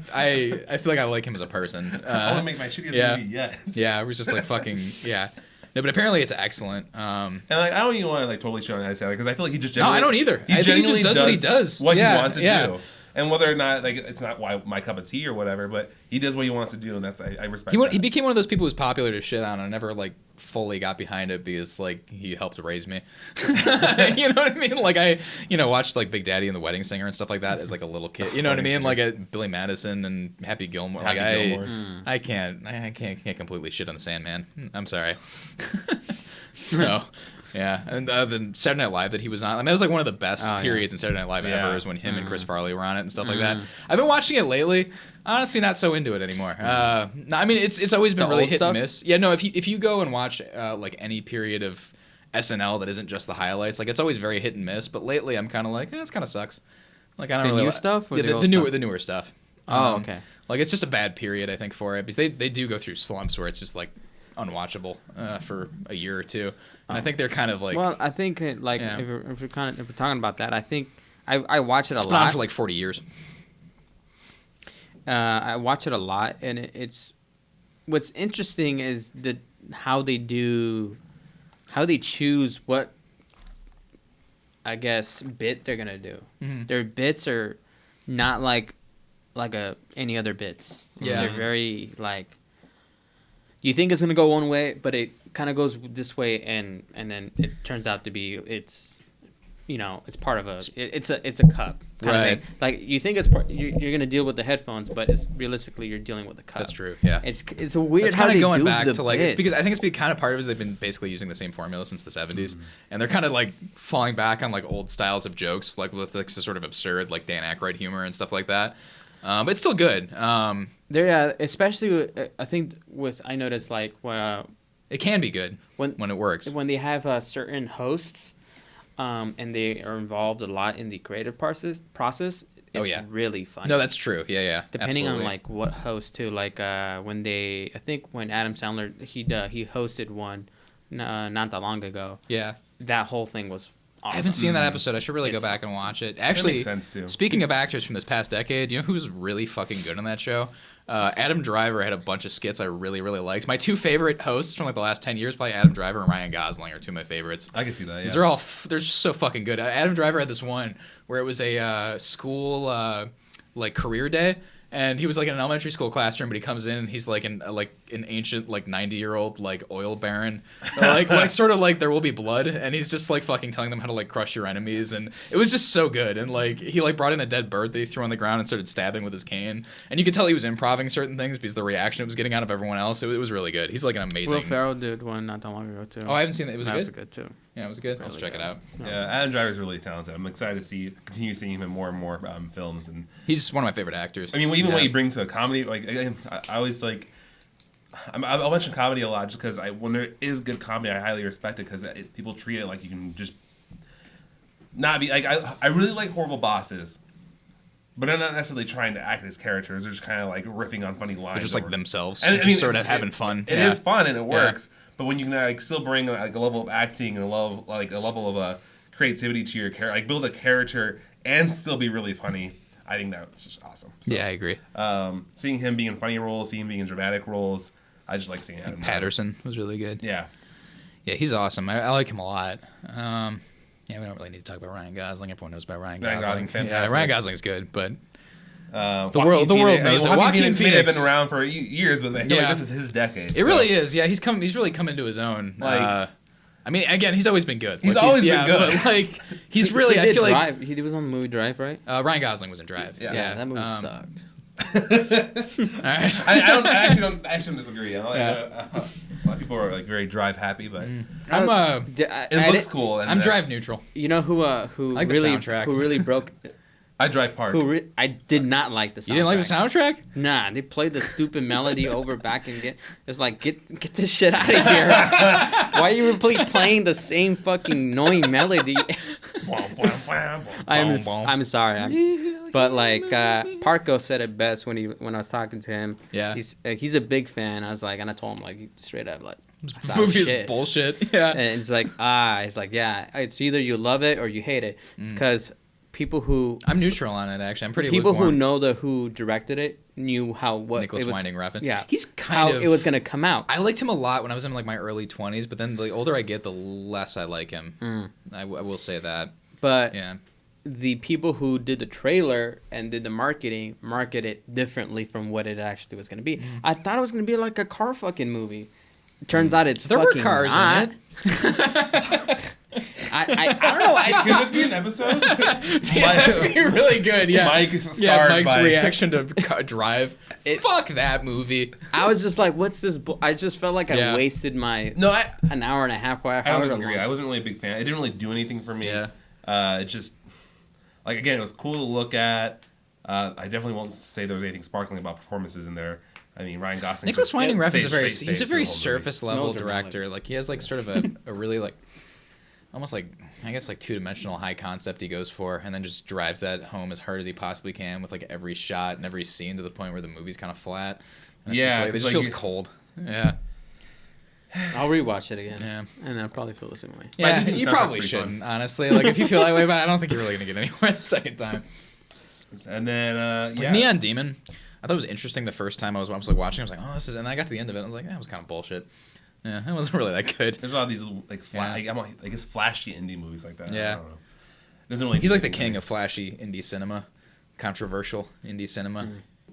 A: feel like I like him as a person.
B: I want to make my shittiest
A: yeah.
B: movie yet.
A: Yeah, it was just like fucking yeah. No, but apparently it's excellent.
B: And like I don't even want to like totally shit on Adam Sandler because I feel like he just
A: No, I don't either. I think he just does what he does.
B: what
A: Yeah,
B: he wants to
A: yeah.
B: do. And whether or not like it's not why my cup of tea or whatever, but he does what he wants to do, and that's I respect.
A: He
B: that.
A: became one of those people who's popular to shit on. I never like fully got behind it because like he helped raise me. You know what I mean? Like I watched like Big Daddy and the Wedding Singer and stuff like that as like a little kid. You know what I mean? Like Billy Madison and Happy Gilmore.
B: Happy
A: Like
B: Gilmore.
A: I can't completely shit on the Sandman. I'm sorry. So. Yeah, and the Saturday Night Live that he was on. I mean, that was like one of the best periods in Saturday Night Live ever. Is when him and Chris Farley were on it and stuff like that. I've been watching it lately. Honestly, not so into it anymore. No, I mean, it's always been
C: The
A: really
C: old
A: hit
C: stuff?
A: and miss. Yeah, no, if you go and watch like any period of SNL that isn't just the highlights, like it's always very hit and miss. But lately, I'm kind of like, this kind of sucks. Like I don't
C: The
A: really
C: new
A: like
C: stuff or
A: Yeah,
C: the
A: the
C: old
A: newer
C: stuff?
A: the newer stuff.
C: Oh, okay.
A: Like it's just a bad period, I think, for it because they do go through slumps where it's just like unwatchable for a year or two. And I think they're kind of like
C: Well, I think like
A: Yeah.
C: if we're talking about that, I think I watch it a
A: it's been on
C: lot.
A: for like 40 years.
C: I watch it a lot, and it's what's interesting is how they choose what I guess bit they're gonna do.
A: Mhm.
C: Their bits are not like any other bits.
A: Yeah.
C: They're very like you think it's gonna go one way, but it kind of goes this way, and then it turns out to be it's you know, it's part of it's a cup.
A: Right.
C: Like you think it's part, you're gonna deal with the headphones, but it's realistically you're dealing with the cup.
A: That's true. Yeah.
C: It's a weird.
A: It's kind of going
C: do
A: back
C: the
A: to like it's
C: bits.
A: because I think it's kind of part of it is they've been basically using the same formula since the 70s, and they're kind of like falling back on like old styles of jokes, like with like sort of absurd like Dan Aykroyd humor and stuff like that. But it's still good.
C: There, especially I think I noticed like when
A: It can be good when it works.
C: when they have certain hosts, and they are involved a lot in the creative process. It's really funny.
A: No, that's true. Yeah.
C: Depending
A: absolutely.
C: on like what host too, like I think when Adam Sandler he hosted one, not that long ago.
A: Yeah.
C: That whole thing was awesome.
A: I haven't seen that episode. I should really go back and watch it. Actually,
B: makes sense, too.
A: Speaking of actors from this past decade, you know who's really fucking good on that show? Adam Driver had a bunch of skits I really, really liked. My two favorite hosts from like the last 10 years, probably Adam Driver and Ryan Gosling, are two of my favorites.
B: I can see that. Yeah.
A: They're all they're just so fucking good. Adam Driver had this one where it was a school like career day, and he was like in an elementary school classroom, but he comes in and he's like an ancient like 90-year-old like oil baron, like sort of like There Will Be Blood, and he's just like fucking telling them how to like crush your enemies, and it was just so good. And like he like brought in a dead bird that he threw on the ground and started stabbing with his cane, and you could tell he was improvising certain things because the reaction it was getting out of everyone else. It was really good. He's like an amazing.
C: Will Ferrell did one not that long ago too.
A: Oh, I haven't seen it. Was it
C: that
A: good?
C: was good too.
A: Yeah, it was good.
C: Really
A: Let's check
C: good.
A: it out.
B: Yeah, Adam Driver's really talented. I'm excited to continue seeing him in more and more films. And
A: He's one of my favorite actors.
B: I mean, even
A: Yeah.
B: what he brings to a comedy, like again, I always like. I'll mention comedy a lot just because when there is good comedy, I highly respect it because people treat it like you can just not be like. I really like Horrible Bosses, but they're not necessarily trying to act as characters. They're just kind of like riffing on funny lines.
A: They're just like themselves,
B: And,
A: just sort of having fun.
B: It is fun and it works. But when you can like still bring like a level of acting and a level of creativity to your character, like build a character and still be really funny, I think that's just awesome. So,
A: Yeah, I agree.
B: seeing him being in funny roles, seeing him being in dramatic roles, I just like seeing Adam.
A: Patterson was really good.
B: Yeah.
A: Yeah, he's awesome. I like him a lot. Yeah, we don't really need to talk about Ryan Gosling. Everyone knows about Ryan Gosling.
B: Gosling's fantastic.
A: Yeah, Ryan Gosling's good, but
B: The
A: world knows it. Joaquin
B: Phoenix may have
A: Phoenix.
B: been around for years, but I feel like this is his decade.
A: it really is. Yeah, he's really come into his own.
B: Like-
A: I mean, again, he's always been good.
B: He's always been good.
A: But like, he's really.
C: He
A: I
C: did
A: feel like
C: Drive. He was on the movie Drive, right?
A: Ryan Gosling was in Drive.
B: Yeah.
C: That movie sucked.
A: All right.
B: I actually don't disagree. A lot of people are like very Drive happy, but it looks cool. And
A: I'm Drive
B: that's-
A: neutral.
C: You know who
A: like the soundtrack.
C: who really broke.
B: I Drive Park.
C: I did not like the soundtrack.
A: You didn't like the soundtrack?
C: Nah, they played the stupid melody over back and get. It's like get this shit out of here. Why are you playing the same fucking annoying melody? I'm sorry, but like Parko said it best when I was talking to him.
A: Yeah.
C: he's a big fan. I was like, and I told him like straight up like
A: This movie is bullshit. Yeah.
C: and it's like it's like yeah, it's either you love it or you hate it. It's because people who
A: I'm neutral on it. Actually, I'm pretty.
C: people who
A: lukewarm.
C: know who directed it knew what
A: Nicholas
C: it was,
A: Winding Refn.
C: Yeah,
A: he's
C: how
A: kind of.
C: it was gonna come out.
A: I liked him a lot when I was in like my early 20s, but then the older I get, the less I like him. I will say that.
C: But
A: Yeah.
C: the people who did the trailer and did the marketing marketed it differently from what it actually was going to be. I thought it was going to be like a car fucking movie. Turns out it's
A: There were
C: fucking
A: cars
C: not.
A: in it.
C: I don't know.
B: Could this be an episode?
A: Yeah, that'd be really good. Yeah,
B: Mike is scarred
A: Mike's
B: by-
A: reaction to Drive. Fuck that movie.
C: I was just like, what's this? I just felt like I
A: Yeah.
C: wasted my
B: No,
C: an hour and a half.
B: I don't disagree. I wasn't really a big fan. It didn't really do anything for me.
A: Yeah.
B: It just, like, again, it was cool to look at. I definitely won't say there was anything sparkling about performances in there. I mean, Ryan Gosling.
A: Nicholas Winding Refn's he's a very
B: surface
A: surface level
C: No dramatic.
A: director. Like he has like sort of a really like almost like I guess like two-dimensional high concept he goes for, and then just drives that home as hard as he possibly can with like every shot and every scene to the point where the movie's kind of flat. And it's
B: Yeah,
A: just, like, it
B: it's
A: just
B: like
A: feels cold. Yeah,
C: I'll rewatch it again.
A: Yeah.
C: And I'll probably feel the same way.
A: yeah.
B: think the
A: You
B: soundtrack's
A: probably
B: pretty
A: shouldn't, honestly. Like if you feel that way, but I don't think you're really gonna get anywhere the second time.
B: And then,
A: Like Neon Demon, I thought it was interesting the first time I was like watching. I was like, oh, this is, and I got to the end of it. I was like, that was kind of bullshit. Yeah, it wasn't really that good.
B: There's a lot of these like,
A: Yeah.
B: I guess flashy indie movies like that.
A: Yeah.
B: I don't know. Doesn't really.
A: He's like the king of flashy indie cinema, controversial indie cinema.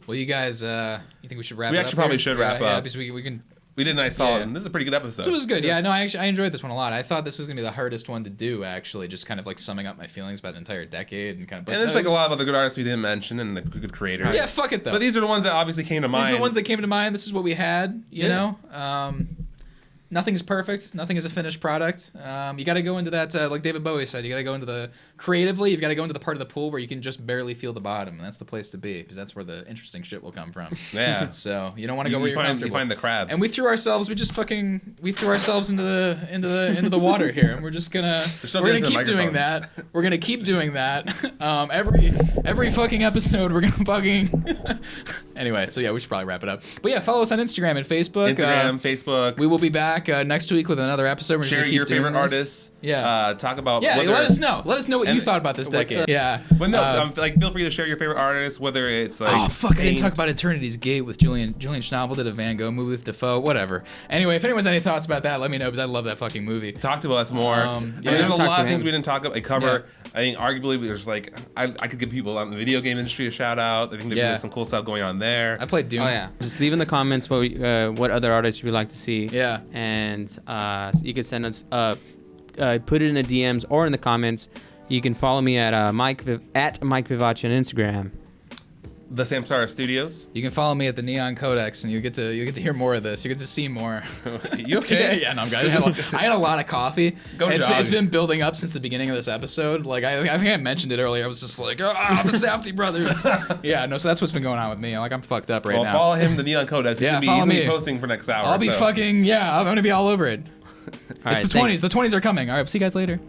A: Well, you guys, you think we should wrap?
B: We
A: it
B: actually
A: up
B: probably
A: here?
B: should wrap
A: Yeah,
B: up.
A: because we can
B: we did a nice solid.
A: Yeah.
B: And this is a pretty good episode.
A: So it was good. Yeah, no, I enjoyed this one a lot. I thought this was gonna be the hardest one to do, actually, just kind of like summing up my feelings about an entire decade and kind of.
B: And there's like a lot of other good artists we didn't mention and the good creators.
A: Yeah, fuck it though.
B: But these are the ones that obviously came to mind.
A: These are the ones that came to mind. This is what we had. You know. Nothing is perfect. Nothing is a finished product. You got to go into that, like David Bowie said, you got to go into the creatively. You've got to go into the part of the pool where you can just barely feel the bottom, and that's the place to be because that's where the interesting shit will come from.
B: Yeah.
A: So you don't want to go where you're comfortable.
B: You find the crabs.
A: And we threw ourselves into the water here, and we're gonna keep doing that. We're gonna keep doing that. Every fucking episode, we're gonna fucking. Anyway, so yeah, we should probably wrap it up. But yeah, follow us on Instagram and Facebook.
B: Facebook.
A: We will be back next week with another episode. We're
B: Share
A: keep
B: your
A: doing
B: favorite
A: this.
B: artists.
A: Yeah.
B: Talk about.
A: Yeah.
B: Whether,
A: Let us know. Let us know what you thought about this decade. Yeah.
B: But no, like feel free to share your favorite artists, whether it's like.
A: Oh fuck! I didn't talk about Eternity's Gate with Julian Schnabel did a Van Gogh movie with Defoe. Whatever. Anyway, if anyone's any thoughts about that, let me know because I love that fucking movie.
B: Talk to us more. There's a lot of things we didn't talk about. I cover. Yeah. I think arguably there's like I could give people on the video game industry a shout out. I think there's some cool stuff going on there.
A: I played Doom.
C: Oh yeah. Just leave in the comments what other artists you would like to see.
A: Yeah.
C: And you can send us put it in the DMs or in the comments. You can follow me at Mike Vivace on Instagram.
B: The Samsara Studios.
A: You can follow me at the Neon Codex, and you get to hear more of this. You get to see more.
B: You okay?
A: Yeah, no, I'm good. I had a lot of coffee. It's been building up since the beginning of this episode. Like I think I mentioned it earlier. I was just like, the Safdie brothers. Yeah, no. So that's what's been going on with me. Like I'm fucked up right now.
B: Follow him, the Neon Codex. He's gonna be posting for next hour.
A: I'll be fucking I'm gonna be all over it.
C: All
A: it's the 20s. The 20s are coming. All right, see you guys later.